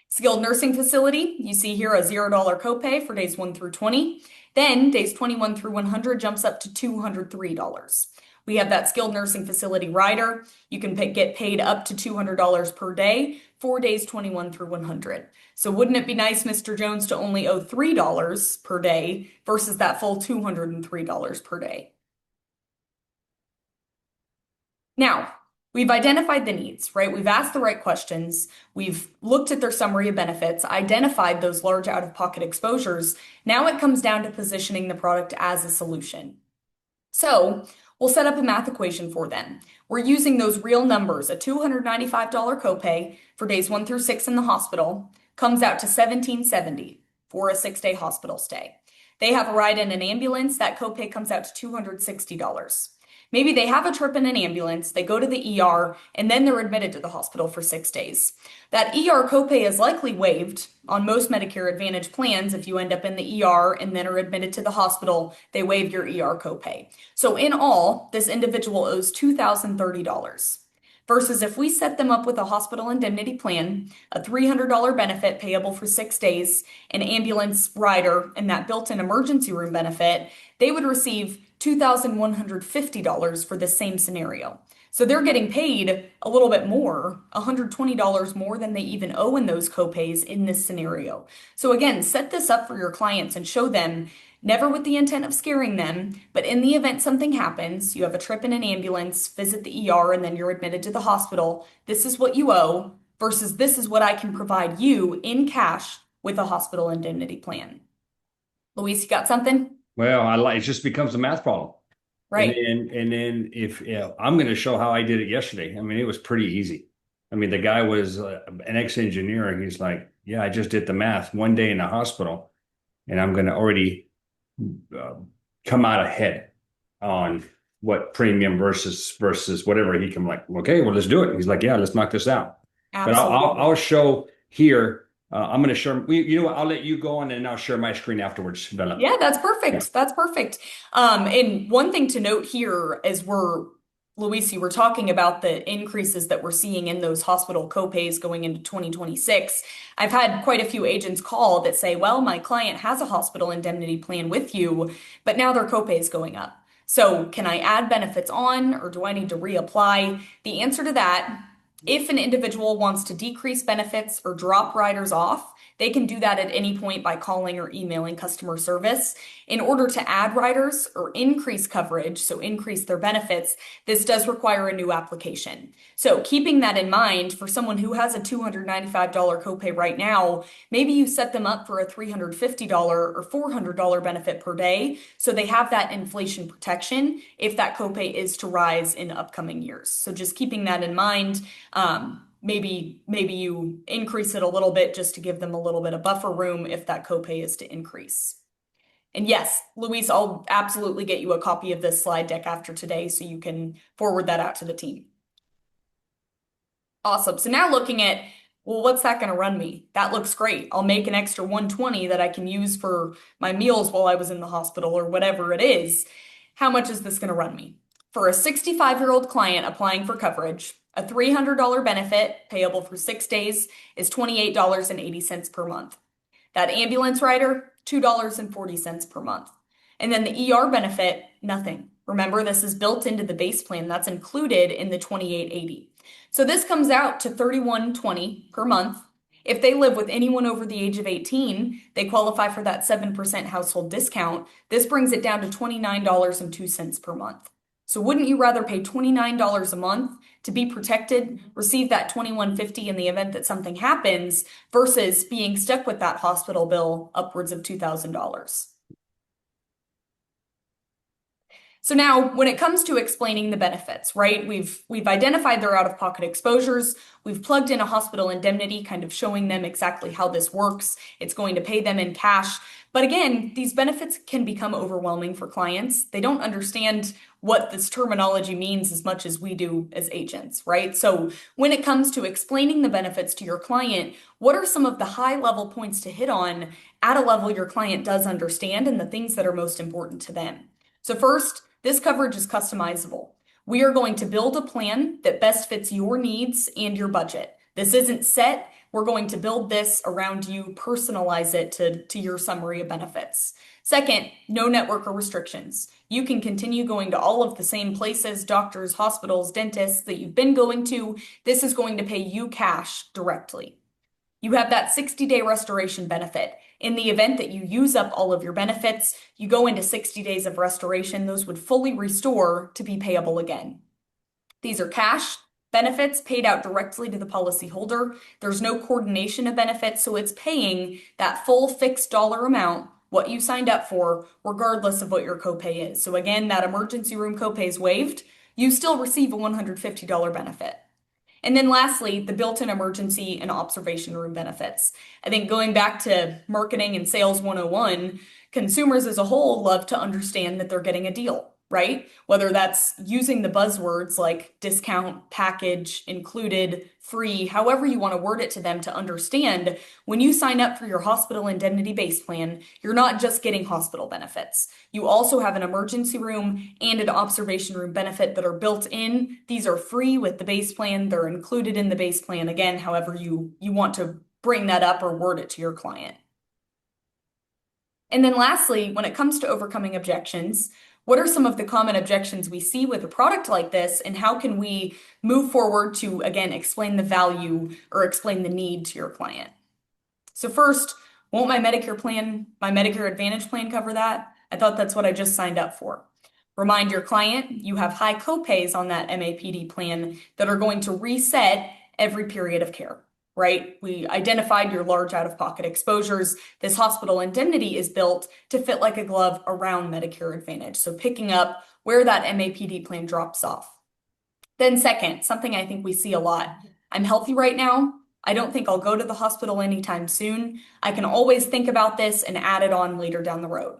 Skilled nursing facility, you see here a $0 copay for days 1 through 20. Then days 21 through 100 jumps up to $203. We have that skilled nursing facility rider. You can get paid up to $200 per day for days 21 through 100. So wouldn't it be nice, Mr. Jones, to only owe $3 per day versus that full $203 per day? Now, we've identified the needs, right? We've asked the right questions. We've looked at their summary of benefits, identified those large out-of-pocket exposures. Now it comes down to positioning the product as a solution. So we'll set up a math equation for them. We're using those real numbers. A $295 copay for days 1 through 6 in the hospital comes out to $1,770 for a 6-day hospital stay. They have a ride in an ambulance, that copay comes out to $260. Maybe they have a trip in an ambulance, they go to the ER, and then they're admitted to the hospital for 6 days. That ER copay is likely waived on most Medicare Advantage plans. If you end up in the ER and then are admitted to the hospital, they waive your ER copay. So in all, this individual owes $2,030. Versus if we set them up with a hospital indemnity plan, a $300 benefit payable for 6 days, an ambulance rider, and that built-in emergency room benefit, they would receive $2,150 for the same scenario. So they're getting paid a little bit more, $120 more than they even owe in those copays in this scenario. So again, set this up for your clients and show them, never with the intent of scaring them, but in the event something happens, you have a trip in an ambulance, visit the ER, and then you're admitted to the hospital, this is what you owe versus this is what I can provide you in cash with a hospital indemnity plan. Luis, you got something? Well, it just becomes a math problem. Right. And then if I'm going to show how I did it yesterday. I mean, it was pretty easy. I mean, the guy was an ex-engineer, and he's like, "Yeah, I just did the math. 1 day in the hospital, and I'm going to already come out ahead on what premium versus whatever." He can like, "Okay, well, let's do it." He's like, "Yeah, let's knock this out." Absolutely. But I'll show here. I'm going to share. You know what? I'll let you go on, and I'll share my screen afterwards, Bella. Yeah, that's perfect. Yeah. That's perfect. And one thing to note here as Luis, you were talking about the increases that we're seeing in those hospital copays going into 2026. I've had quite a few agents call that say, well, my client has a hospital indemnity plan with you, but now their copay is going up. So can I add benefits on, or do I need to reapply? The answer to that, if an individual wants to decrease benefits or drop riders off, they can do that at any point by calling or emailing customer service. In order to add riders or increase coverage, so increase their benefits, this does require a new application. So keeping that in mind, for someone who has a $295 copay right now, maybe you set them up for a $350 or $400 benefit per day, so they have that inflation protection if that copay is to rise in upcoming years. So just keeping that in mind. Maybe you increase it a little bit just to give them a little bit of buffer room if that copay is to increase. And yes, Luis, I'll absolutely get you a copy of this slide deck after today so you can forward that out to the team. Awesome. So now looking at, well, what's that going to run me? That looks great. I'll make an extra $120 that I can use for my meals while I was in the hospital or whatever it is. How much is this going to run me? For a 65-year-old client applying for coverage, a $300 benefit payable for 6 days is $28.80 per month. That ambulance rider, $2.40 per month. And then the ER benefit, nothing. Remember, this is built into the base plan. That's included in the $28.80. So this comes out to $31.20 per month. If they live with anyone over the age of 18, they qualify for that 7% household discount. This brings it down to $29.02 per month. So wouldn't you rather pay $29 a month to be protected, receive that $21.50 in the event that something happens, versus being stuck with that hospital bill upwards of $2,000? So now when it comes to explaining the benefits, right, we've identified their out-of-pocket exposures. We've plugged in a hospital indemnity, kind of showing them exactly how this works. It's going to pay them in cash. But again, these benefits can become overwhelming for clients. They don't understand what this terminology means as much as we do as agents, right? So when it comes to explaining the benefits to your client, what are some of the high-level points to hit on at a level your client does understand and the things that are most important to them? So first, this coverage is customizable. We are going to build a plan that best fits your needs and your budget. This isn't set. We're going to build this around you, personalize it to your summary of benefits. Second, no network or restrictions. You can continue going to all of the same places, doctors, hospitals, dentists that you've been going to. This is going to pay you cash directly. You have that 60-day restoration benefit. In the event that you use up all of your benefits, you go into 60 days of restoration. Those would fully restore to be payable again. These are cash benefits paid out directly to the policyholder. There's no coordination of benefits, so it's paying that full fixed dollar amount, what you signed up for, regardless of what your copay is. So again, that emergency room copay is waived. You still receive a $150 benefit. And then lastly, the built-in emergency and observation room benefits. I think going back to marketing and sales 101, consumers as a whole love to understand that they're getting a deal, right? Whether that's using the buzzwords like discount, package, included, free, however you want to word it to them to understand, when you sign up for your hospital indemnity base plan, you're not just getting hospital benefits. You also have an emergency room and an observation room benefit that are built in. These are free with the base plan. They're included in the base plan. Again, however you want to bring that up or word it to your client. And then lastly, when it comes to overcoming objections, what are some of the common objections we see with a product like this, and how can we move forward to, again, explain the value or explain the need to your client? So first, won't my Medicare Advantage plan cover that? I thought that's what I just signed up for. Remind your client you have high copays on that MAPD plan that are going to reset every period of care. Right? We identified your large out-of-pocket exposures. This hospital indemnity is built to fit like a glove around Medicare Advantage. So picking up where that MAPD plan drops off. Then second, something I think we see a lot. I'm healthy right now. I don't think I'll go to the hospital anytime soon. I can always think about this and add it on later down the road.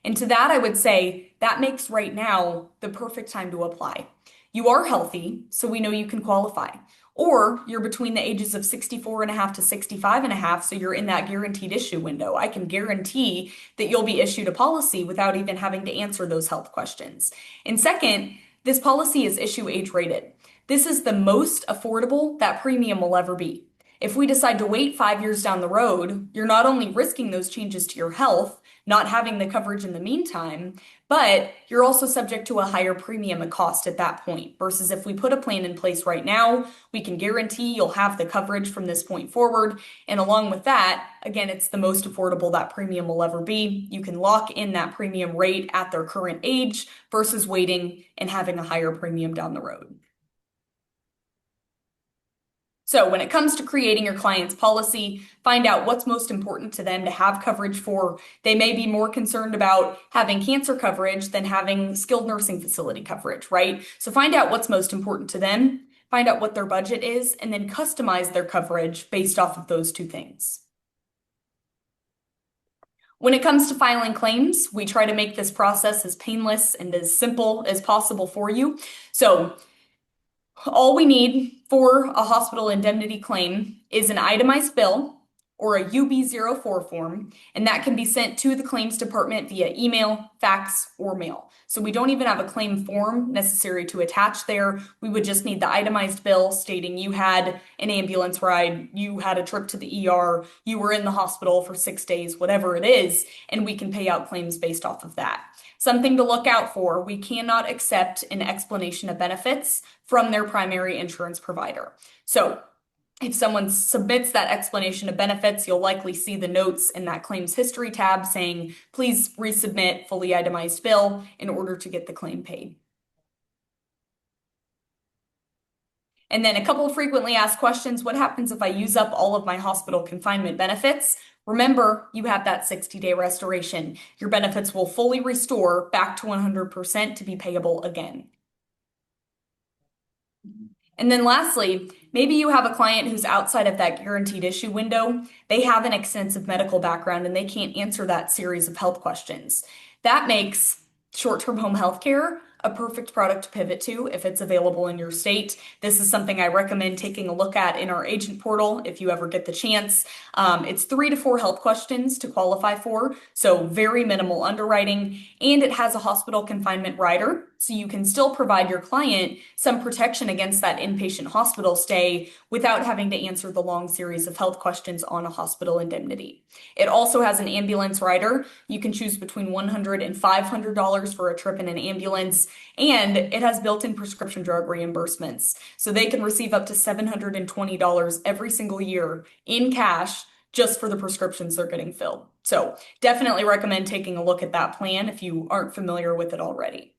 And to that, I would say that makes right now the perfect time to apply. You are healthy, so we know you can qualify. Or you're between the ages of 64 and a half to 65 and a half, so you're in that guaranteed issue window. I can guarantee that you'll be issued a policy without even having to answer those health questions. And second, this policy is issue age rated. This is the most affordable that premium will ever be. If we decide to wait 5 years down the road, you're not only risking those changes to your health, not having the coverage in the meantime, but you're also subject to a higher premium and cost at that point. Versus if we put a plan in place right now, we can guarantee you'll have the coverage from this point forward. And along with that, again, it's the most affordable that premium will ever be. You can lock in that premium rate at their current age versus waiting and having a higher premium down the road. So when it comes to creating your client's policy, find out what's most important to them to have coverage for. They may be more concerned about having cancer coverage than having skilled nursing facility coverage, right? So find out what's most important to them, find out what their budget is, and then customize their coverage based off of those two things. When it comes to filing claims, we try to make this process as painless and as simple as possible for you. So all we need for a hospital indemnity claim is an itemized bill or a UB04 form, and that can be sent to the claims department via email, fax, or mail. So we don't even have a claim form necessary to attach there. We would just need the itemized bill stating you had an ambulance ride, you had a trip to the ER, you were in the hospital for 6 days, whatever it is, and we can pay out claims based off of that. Something to look out for, we cannot accept an explanation of benefits from their primary insurance provider. So if someone submits that explanation of benefits, you'll likely see the notes in that claims history tab saying, please resubmit fully itemized bill in order to get the claim paid. And then a couple of frequently asked questions. What happens if I use up all of my hospital confinement benefits? Remember, you have that 60-day restoration. Your benefits will fully restore back to 100% to be payable again. And then lastly, maybe you have a client who's outside of that guaranteed issue window. They have an extensive medical background and they can't answer that series of health questions. That makes short-term home health care a perfect product to pivot to if it's available in your state. This is something I recommend taking a look at in our agent portal if you ever get the chance. It's 3 to 4 health questions to qualify for, so very minimal underwriting, and it has a hospital confinement rider, so you can still provide your client some protection against that inpatient hospital stay without having to answer the long series of health questions on a hospital indemnity. It also has an ambulance rider. You can choose between $100 and $500 for a trip in an ambulance, and it has built-in prescription drug reimbursements. So they can receive up to $720 every single year in cash just for the prescriptions they're getting filled. So definitely recommend taking a look at that plan if you aren't familiar with it already.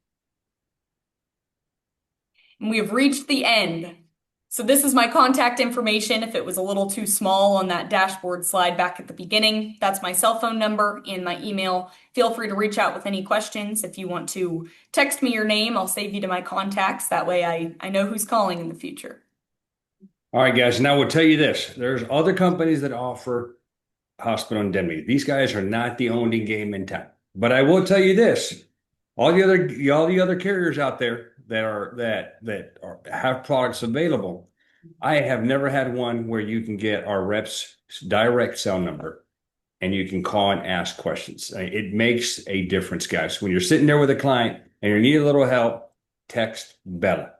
And we have reached the end. So this is my contact information. If it was a little too small on that dashboard slide back at the beginning, that's my cell phone number and my email. Feel free to reach out with any questions. If you want to text me your name, I'll save you to my contacts. That way I know who's calling in the future. All right, guys. Now we'll tell you this. There's other companies that offer hospital indemnity. These guys are not the only game in town. But I will tell you this. All the other carriers out there that have products available, I have never had one where you can get our rep's direct cell number and you can call and ask questions. It makes a difference, guys. When you're sitting there with a client and you need a little help, text Bella.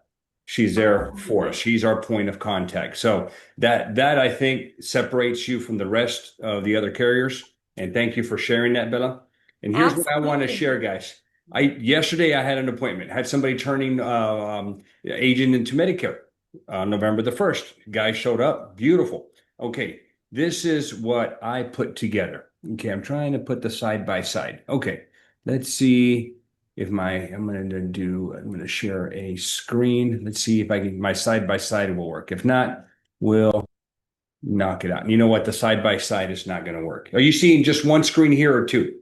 She's there for us. She's our point of contact. So that I think separates you from the rest of the other carriers. And thank you for sharing that, Bella. And here's what I want to share, guys. Yesterday I had an appointment. Had somebody turning agent into Medicare November the 1st. Guy showed up. Beautiful. Okay, this is what I put together. Okay, I'm trying to put the side by side. Okay, let's see if I'm going to share a screen. Let's see if my side by side will work. If not, we'll knock it out. And you know what? The side by side is not going to work. Are you seeing just one screen here or two?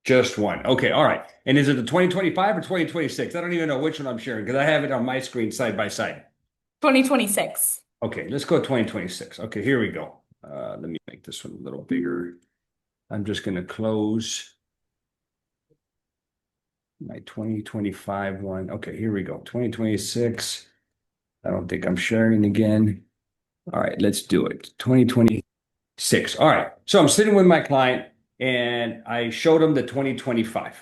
Just one. Okay, all right. And is it the 2025 or 2026? I don't even know which one I'm sharing because I have it on my screen side by side. 2026. Okay, let's go 2026. Okay, here we go. Let me make this one a little bigger. I'm just going to close my 2025 one. Okay, here we go. 2026. I don't think I'm sharing again. All right, let's do it. 2026. All right. So I'm sitting with my client and I showed him the 2025.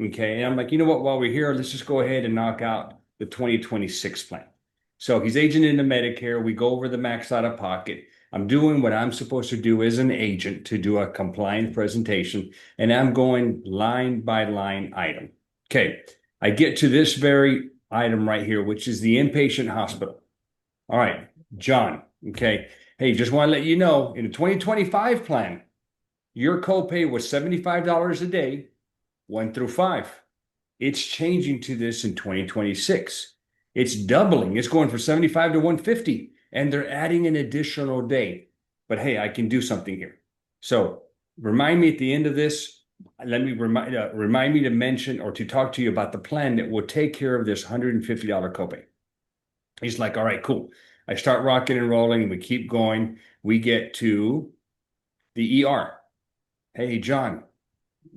Okay. And I'm like, you know what? While we're here, let's just go ahead and knock out the 2026 plan. So he's agent into Medicare. We go over the max out of pocket. I'm doing what I'm supposed to do as an agent to do a compliant presentation. And I'm going line by line item. Okay. I get to this very item right here, which is the inpatient hospital. All right, John. Okay. Hey, just want to let you know in the 2025 plan, your copay was $75 a day, 1 through 5. It's changing to this in 2026. It's doubling. It's going from 75 to 150, and they're adding an additional day. But hey, I can do something here. So remind me at the end of this. Let me remind me to mention or to talk to you about the plan that will take care of this $150 copay. He's like, all right, cool. I start rocking and rolling, and we keep going. We get to the ER. Hey, John,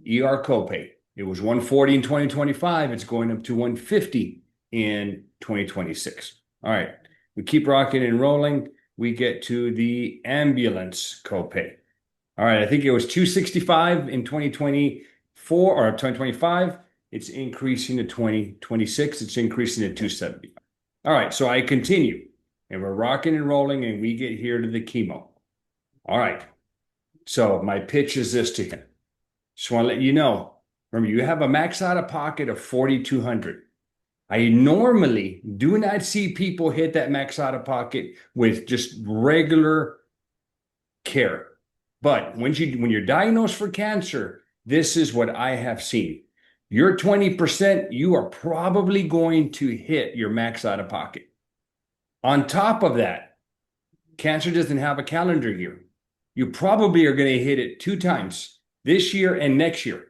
ER copay. It was $140 in 2025. It's going up to $150 in 2026. All right. We keep rocking and rolling. We get to the ambulance copay. All right. I think it was $265 in 2024 or 2025. It's increasing to 2026. It's increasing to $270. All right. So I continue and we're rocking and rolling and we get here to the chemo. All right. So my pitch is this to him. Just want to let you know, remember, you have a max out of pocket of $4,200. I normally do not see people hit that max out of pocket with just regular care. But when you're diagnosed for cancer, this is what I have seen. Your 20%, you are probably going to hit your max out of pocket. On top of that, cancer doesn't have a calendar year. You probably are going to hit it 2 times this year and next year.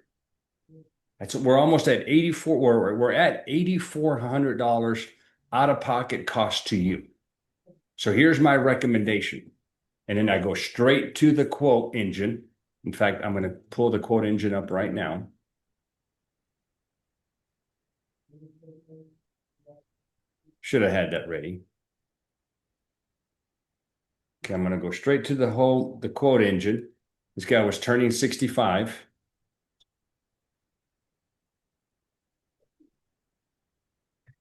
We're almost at we're at $8,400 out of pocket cost to you. So here's my recommendation. And then I go straight to the quote engine. In fact, I'm going to pull the quote engine up right now. Should have had that ready. Okay, I'm going to go straight to the quote engine. This guy was turning 65.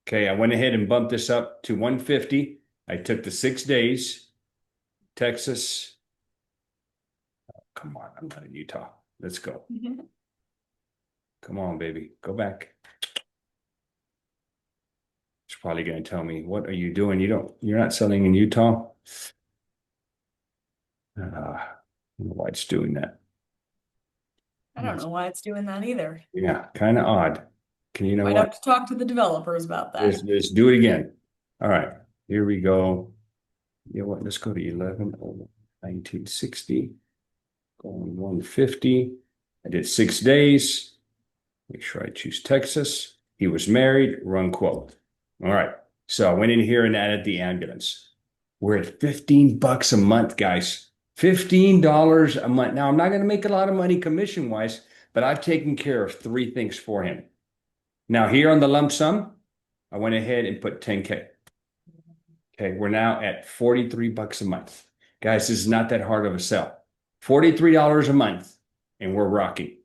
Okay, I went ahead and bumped this up to 150. I took the 6 days. Texas. Oh, come on, I'm not in Utah. Let's go. Come on, baby. Go back. It's probably going to tell me, what are you doing? You're not selling in Utah. I don't know why it's doing that. I don't know why it's doing that either. Yeah, kind of odd. You know Might what? have to talk to the developers about that. Let's do it again. All right, here we go. You know what? Let's go to 1960. Going 150. I did 6 days. Make sure I choose Texas. He was married, run quote. All right. So I went in here and added the ambulance. We're at $15 a month, guys. $15 a month. Now, I'm not going to make a lot of money commission wise, but I've taken care of 3 things for him. Now, here on the lump sum, I went ahead and put 10K. Okay, we're now at $43 a month. Guys, this is not that hard of a sell. $43 a month, and we're rocking.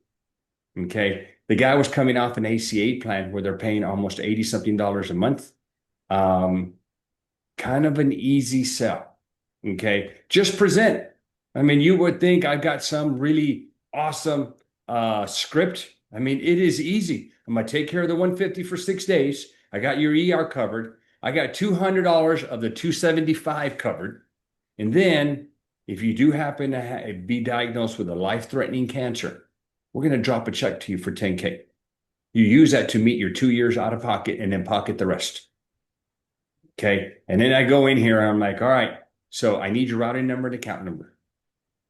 Okay, the guy was coming off an ACA plan where they're paying almost 80 something dollars a month. Kind of an easy sell. Okay, just present. I mean, you would think I've got some really awesome script. I mean, it is easy. I'm going to take care of the 150 for 6 days. I got your ER covered. I got $200 of the 275 covered. And then if you do happen to be diagnosed with a life-threatening cancer, we're going to drop a check to you for 10K. You use that to meet your 2 years out of pocket and then pocket the rest. Okay. And then I go in here and I'm like, all right, so I need your routing number and account number.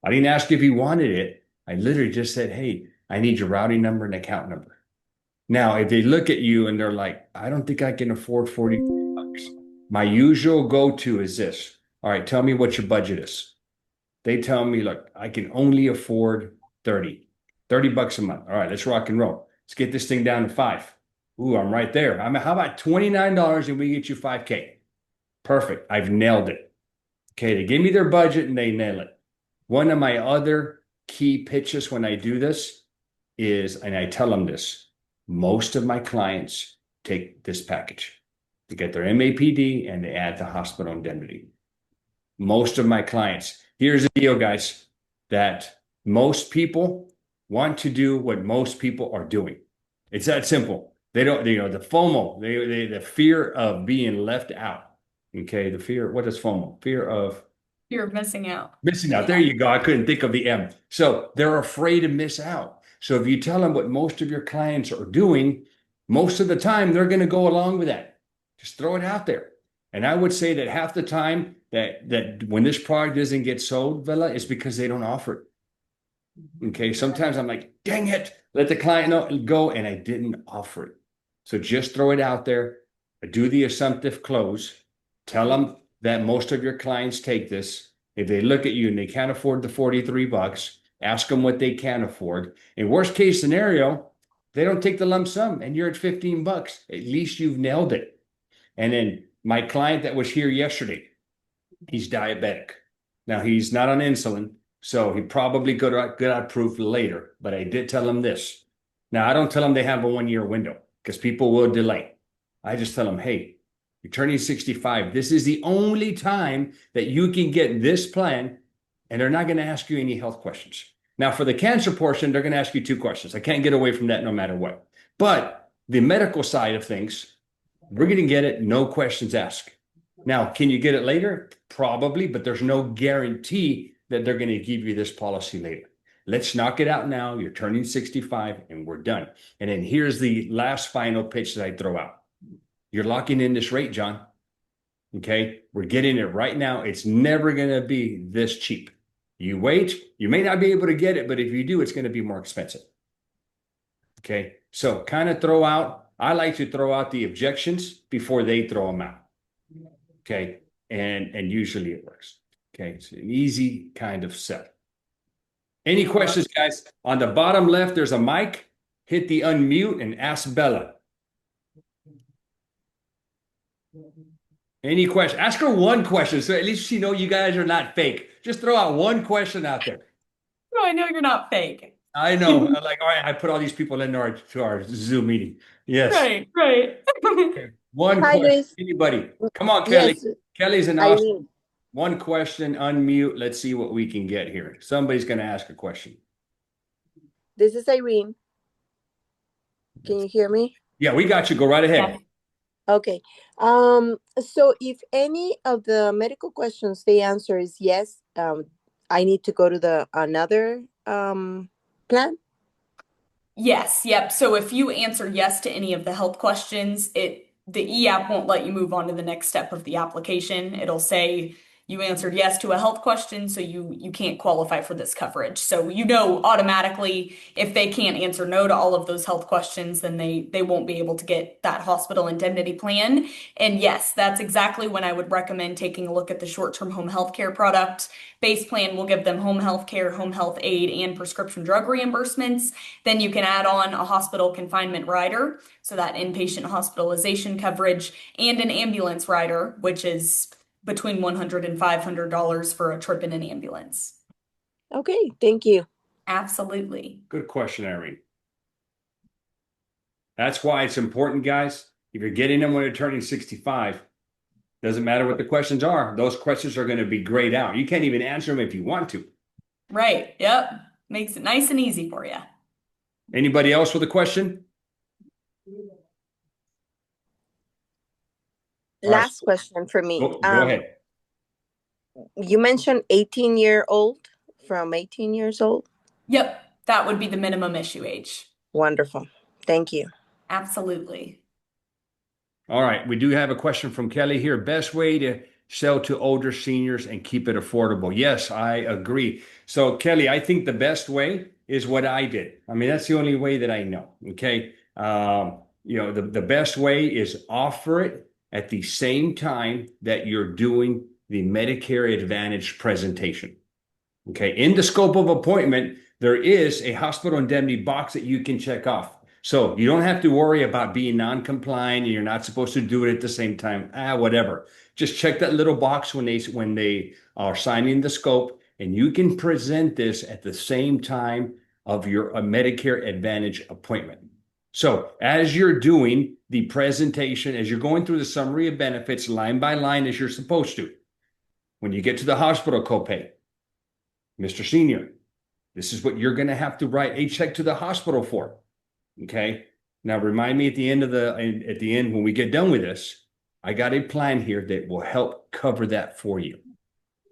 I didn't ask if he wanted it. I literally just said, hey, I need your routing number and account number. Now, if they look at you and they're like, I don't think I can afford $40, my usual go-to is this. All right, tell me what your budget is. They tell me, look, I can only afford $30 a month. All right, let's rock and roll. Let's get this thing down to 5. Ooh, I'm right there. How about $29 and we get you 5K? Perfect. I've nailed it. Okay, they give me their budget and they nail it. One of my other key pitches when I do this is, and I tell them this, most of my clients take this package. They get their MAPD and they add the hospital indemnity. Most of my clients. Here's the deal, guys, that most people want to do what most people are doing. It's that simple. They don't, the FOMO, the fear of being left out. Okay, the fear, what is FOMO? Fear of missing out. Missing out. There you go. I couldn't think of the M. So they're afraid to miss out. So if you tell them what most of your clients are doing, most of the time they're going to go along with that. Just throw it out there. And I would say that half the time that when this product doesn't get sold, Vela, is because they don't offer it. Okay. Sometimes I'm like, dang it, let the client know go, and I didn't offer it. So just throw it out there. Do the assumptive close. Tell them that most of your clients take this. If they look at you and they can't afford the $43, ask them what they can afford. In worst case scenario, they don't take the lump sum and you're at $15. At least you've nailed it. And then my client that was here yesterday, he's diabetic. Now he's not on insulin, so he probably got approved later. But I did tell him this. Now I don't tell them they have a 1-year window because people will delay. I just tell them, hey, you're turning 65. This is the only time that you can get this plan, and they're not going to ask you any health questions. Now, for the cancer portion, they're going to ask you 2 questions. I can't get away from that no matter what. But the medical side of things, we're going to get it, no questions asked. Now, can you get it later? Probably, but there's no guarantee that they're going to give you this policy later. Let's knock it out now. You're turning 65 and we're done. And then here's the last final pitch that I throw out. You're locking in this rate, John. Okay, we're getting it right now. It's never going to be this cheap. You wait, you may not be able to get it, but if you do, it's going to be more expensive. Okay, so kind of I like to throw out the objections before they throw them out. Okay, and usually it works. Okay, it's an easy kind of sell. Any questions, guys? On the bottom left, there's a mic. Hit the unmute and ask Bella. Any question? Ask her one question, so at least she know you guys are not fake. Just throw out one question out there. Oh, I know you're not fake. I know. Like, all right, I put all these people in our to our Zoom meeting. Yes. Right, right. Okay. One Hi, question. Luis. Anybody? Come on, Kelly. Yes, Kelly's in Austin. Irene. One question, unmute. Let's see what we can get here. Somebody's going to ask a question. This is Irene. Can you hear me? Yeah, we got you. Go right ahead. Yeah. Okay. So if any of the medical questions they answer is yes, I need to go to the another plan. Yes, yep. So if you answer yes to any of the health questions, the e-app won't let you move on to the next step of the application. It'll say you answered yes to a health question, so you can't qualify for this coverage. So you know automatically if they can't answer no to all of those health questions, then they won't be able to get that hospital indemnity plan. And yes, that's exactly when I would recommend taking a look at the short-term home health care product. Base plan will give them home health care, home health aid, and prescription drug reimbursements. Then you can add on a hospital confinement rider, so that inpatient hospitalization coverage, and an ambulance rider, which is between $100 and $500 for a trip in an ambulance. Okay, thank you. Absolutely. Good question, Irene. That's why it's important, guys. If you're getting them when they're turning 65, doesn't matter what the questions are. Those questions are going to be grayed out. You can't even answer them if you want to. Right. Yep. Makes it nice and easy for you. Anybody else with a question? Last question for me. Go ahead. You mentioned 18-year-old from 18 years old. Yep. That would be the minimum issue age. Wonderful. Thank you. Absolutely. All right. We do have a question from Kelly here. Best way to sell to older seniors and keep it affordable. Yes, I agree. So, Kelly, I think the best way is what I did. I mean, that's the only way that I know. Okay. The best way is offer it at the same time that you're doing the Medicare Advantage presentation. Okay. In the scope of appointment, there is a hospital indemnity box that you can check off. So you don't have to worry about being non-compliant and you're not supposed to do it at the same time. Whatever. Just check that little box when they are signing the scope, and you can present this at the same time of your Medicare Advantage appointment. So as you're doing the presentation, as you're going through the summary of benefits line by line as you're supposed to, when you get to the hospital copay, Mr. Senior, this is what you're going to have to write a check to the hospital for. Okay. Now remind me at the end when we get done with this, I got a plan here that will help cover that for you.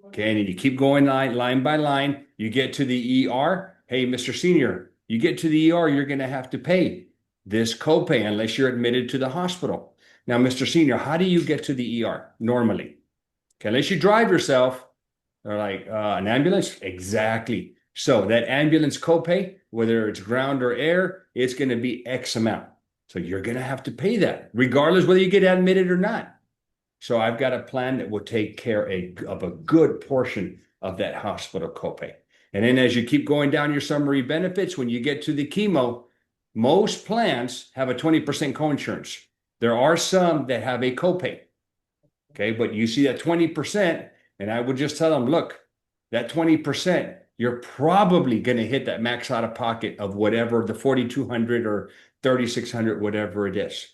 Okay. And you keep going line by line. You get to the ER. Hey, Mr. Senior, you get to the ER, you're going to have to pay this copay unless you're admitted to the hospital. Now, Mr. Senior, how do you get to the ER normally? Okay. Unless you drive yourself, they're like, an ambulance? Exactly. So that ambulance copay, whether it's ground or air, it's going to be X amount. So you're going to have to pay that, regardless whether you get admitted or not. So I've got a plan that will take care of a good portion of that hospital copay. And then as you keep going down your summary benefits, when you get to the chemo, most plans have a 20% coinsurance. There are some that have a copay. Okay, but you see that 20%, and I would just tell them, look, that 20%, you're probably going to hit that max out of pocket of whatever the 4,200 or 3,600, whatever it is.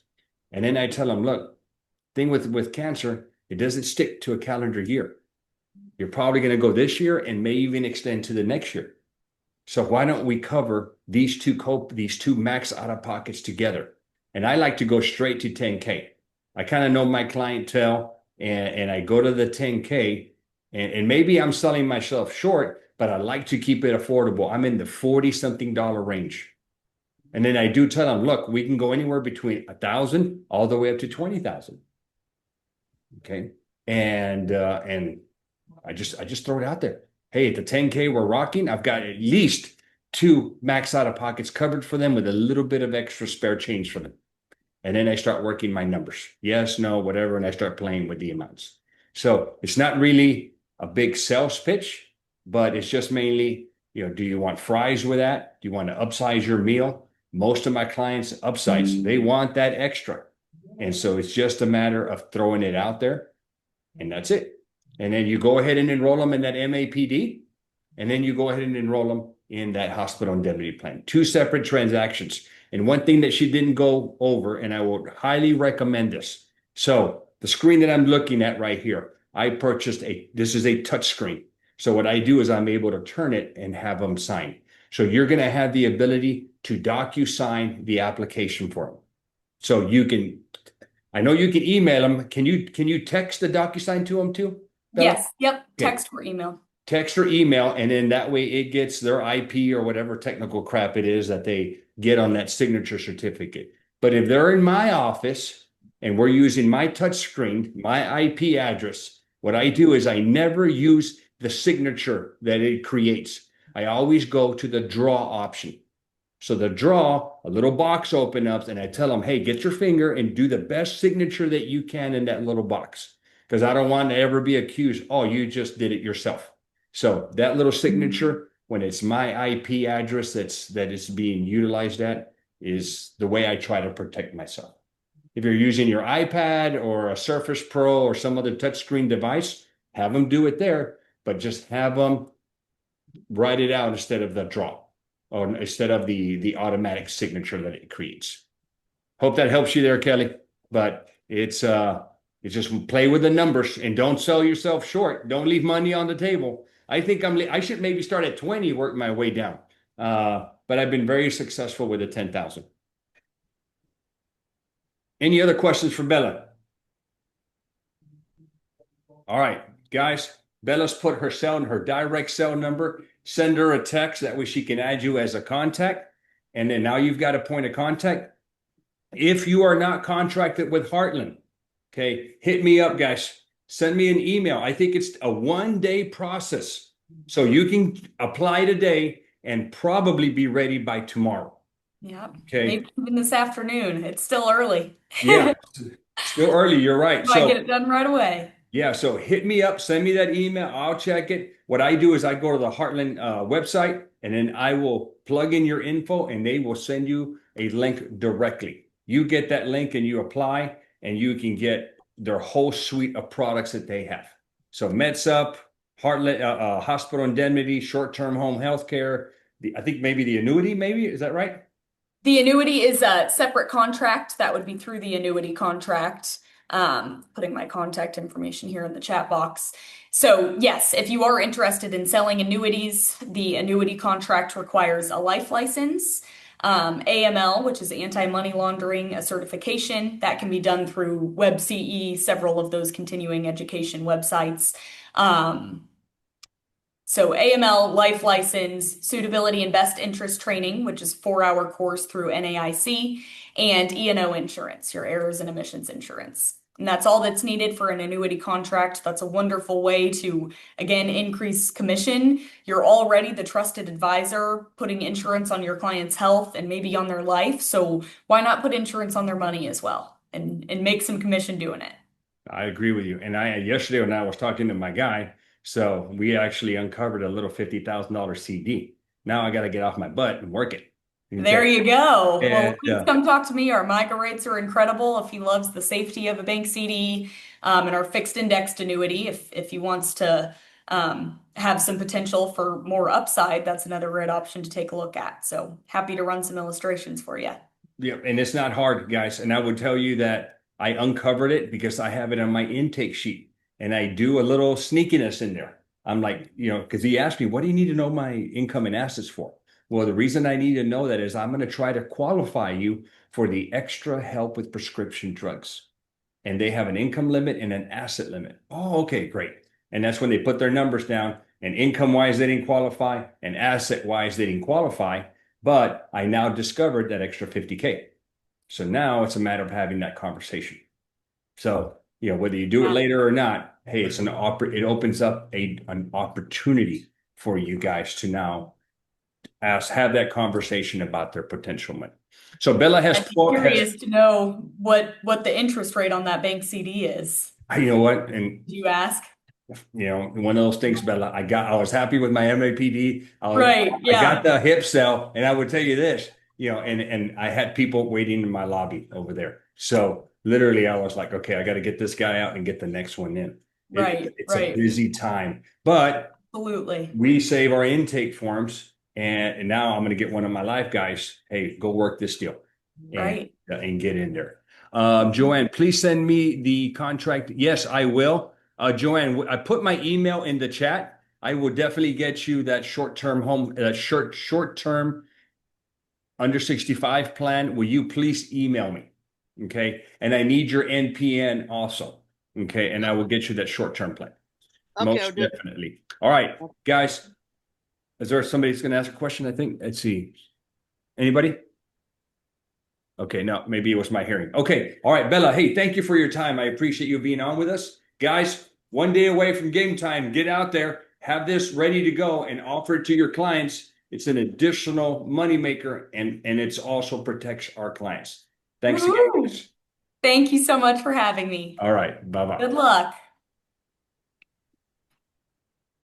And then I tell them, look, thing with cancer, it doesn't stick to a calendar year. You're probably going to go this year and may even extend to the next year. So why don't we cover these two max out of pockets together? And I like to go straight to 10K. I kind of know my clientele, and I go to the 10K, and maybe I'm selling myself short, but I like to keep it affordable. I'm in the $40-something range. And then I do tell them, look, we can go anywhere between 1,000 all the way up to 20,000. Okay. And I just throw it out there. Hey, at the 10K we're rocking, I've got at least 2 max out of pockets covered for them with a little bit of extra spare change for them. And then I start working my numbers. Yes, no, whatever. And I start playing with the amounts. So it's not really a big sales pitch, but it's just mainly, do you want fries with that? Do you want to upsize your meal? Most of my clients upsize. They want that extra. And so it's just a matter of throwing it out there, and that's it. And then you go ahead and enroll them in that MAPD, and then you go ahead and enroll them in that hospital indemnity plan. Two separate transactions. And one thing that she didn't go over, and I would highly recommend this. So the screen that I'm looking at right here, I purchased this is a touch screen. So what I do is I'm able to turn it and have them sign. So you're going to have the ability to docu-sign the application for them. So you can, I know you can email them. Can you text the DocuSign to them too, Bella? Yes. Yep. Okay. Text or email. Text or email, and then that way it gets their IP or whatever technical crap it is that they get on that signature certificate. But if they're in my office and we're using my touch screen, my IP address, what I do is I never use the signature that it creates. I always go to the draw option. So the draw, a little box opens up, and I tell them, hey, get your finger and do the best signature that you can in that little box. Because I don't want to ever be accused, oh, you just did it yourself. So that little signature, when it's my IP address that is being utilized at, is the way I try to protect myself. If you're using your iPad or a Surface Pro or some other touchscreen device, have them do it there, but just have them write it out instead of the draw, or instead of the automatic signature that it creates. Hope that helps you there, Kelly. But it's just play with the numbers and don't sell yourself short. Don't leave money on the table. I think I should maybe start at 20, work my way down. But I've been very successful with the 10,000. Any other questions for Bella? All right, guys, Bella's put her direct cell number. Send her a text. That way she can add you as a contact. And then now you've got a point of contact. If you are not contracted with Heartland, okay, hit me up, guys. Send me an email. I think it's a 1-day process. So you can apply today and probably be ready by tomorrow. Yeah. Okay. Maybe even this afternoon. It's still early. Yeah. Still early. You're right. So I get it done right away. Yeah. So hit me up. Send me that email. I'll check it. What I do is I go to the Heartland website, and then I will plug in your info, and they will send you a link directly. You get that link and you apply, and you can get their whole suite of products that they have. So MedSup, Heartland, hospital indemnity, short-term home health care. I think maybe the annuity, maybe, is that right? The annuity is a separate contract. That would be through the annuity contract. Putting my contact information here in the chat box. So yes, if you are interested in selling annuities, the annuity contract requires a life license. AML, which is anti-money laundering, a certification that can be done through WebCE, several of those continuing education websites. So AML, life license, suitability and best interest training, which is 4-hour course through NAIC, and E&O insurance, your errors and omissions insurance. And that's all that's needed for an annuity contract. That's a wonderful way to, again, increase commission. You're already the trusted advisor putting insurance on your client's health and maybe on their life. So why not put insurance on their money as well and make some commission doing it? I agree with you. And yesterday when I was talking to my guy, so we actually uncovered a little $50,000 CD. Now I got to get off my butt and work it. There you go. And, well, please come talk to me. Our MIGA rates are incredible. If he loves the safety of a bank CD, and our fixed indexed annuity, if he wants to have some potential for more upside, that's another great option to take a look at. So happy to run some illustrations for you. Yeah, and it's not hard, guys. And I would tell you that I uncovered it because I have it on my intake sheet, and I do a little sneakiness in there. I'm like, because he asked me, what do you need to know my income and assets for? Well, the reason I need to know that is I'm going to try to qualify you for the extra help with prescription drugs. And they have an income limit and an asset limit. Oh, okay, great. And that's when they put their numbers down. And income-wise, they didn't qualify. And asset-wise, they didn't qualify. But I now discovered that extra 50K. So now it's a matter of having that conversation. So, whether you do it later or not, hey, it opens up an opportunity for you guys to now have that conversation about their potential money. So Bella has. I'm curious to know what the interest rate on that bank CD is. You know what? And did you ask? One of those things, Bella. I was happy with my MAPD. Right. Yeah. I got the hip sell, and I would tell you this. And I had people waiting in my lobby over there. So literally, I was like, okay, I got to get this guy out and get the next one in. Right, It's a right. busy time, but Absolutely. we save our intake forms. And now I'm going to get one of my life guys. Hey, go work this deal Right. and get in there. Joanne, please send me the contract. Yes, I will. Joanne, I put my email in the chat. I will definitely get you that short-term home, short-term under 65 plan. Will you please email me? Okay. And I need your NPN also. Okay. And I will get you that short-term plan. Okay, I'll Most do it. definitely. All right, guys. Is there somebody who's going to ask a question? I think. Let's see. Anybody? Okay, no, maybe it was my hearing. Okay. All right, Bella. Hey, thank you for your time. I appreciate you being on with us. Guys, one day away from game time. Get out there, have this ready to go, and offer it to your clients. It's an additional moneymaker, and it's also protects our clients. Thanks again, Woo-hoo. guys. Thank you so much for having me. All right. Bye-bye. Good luck.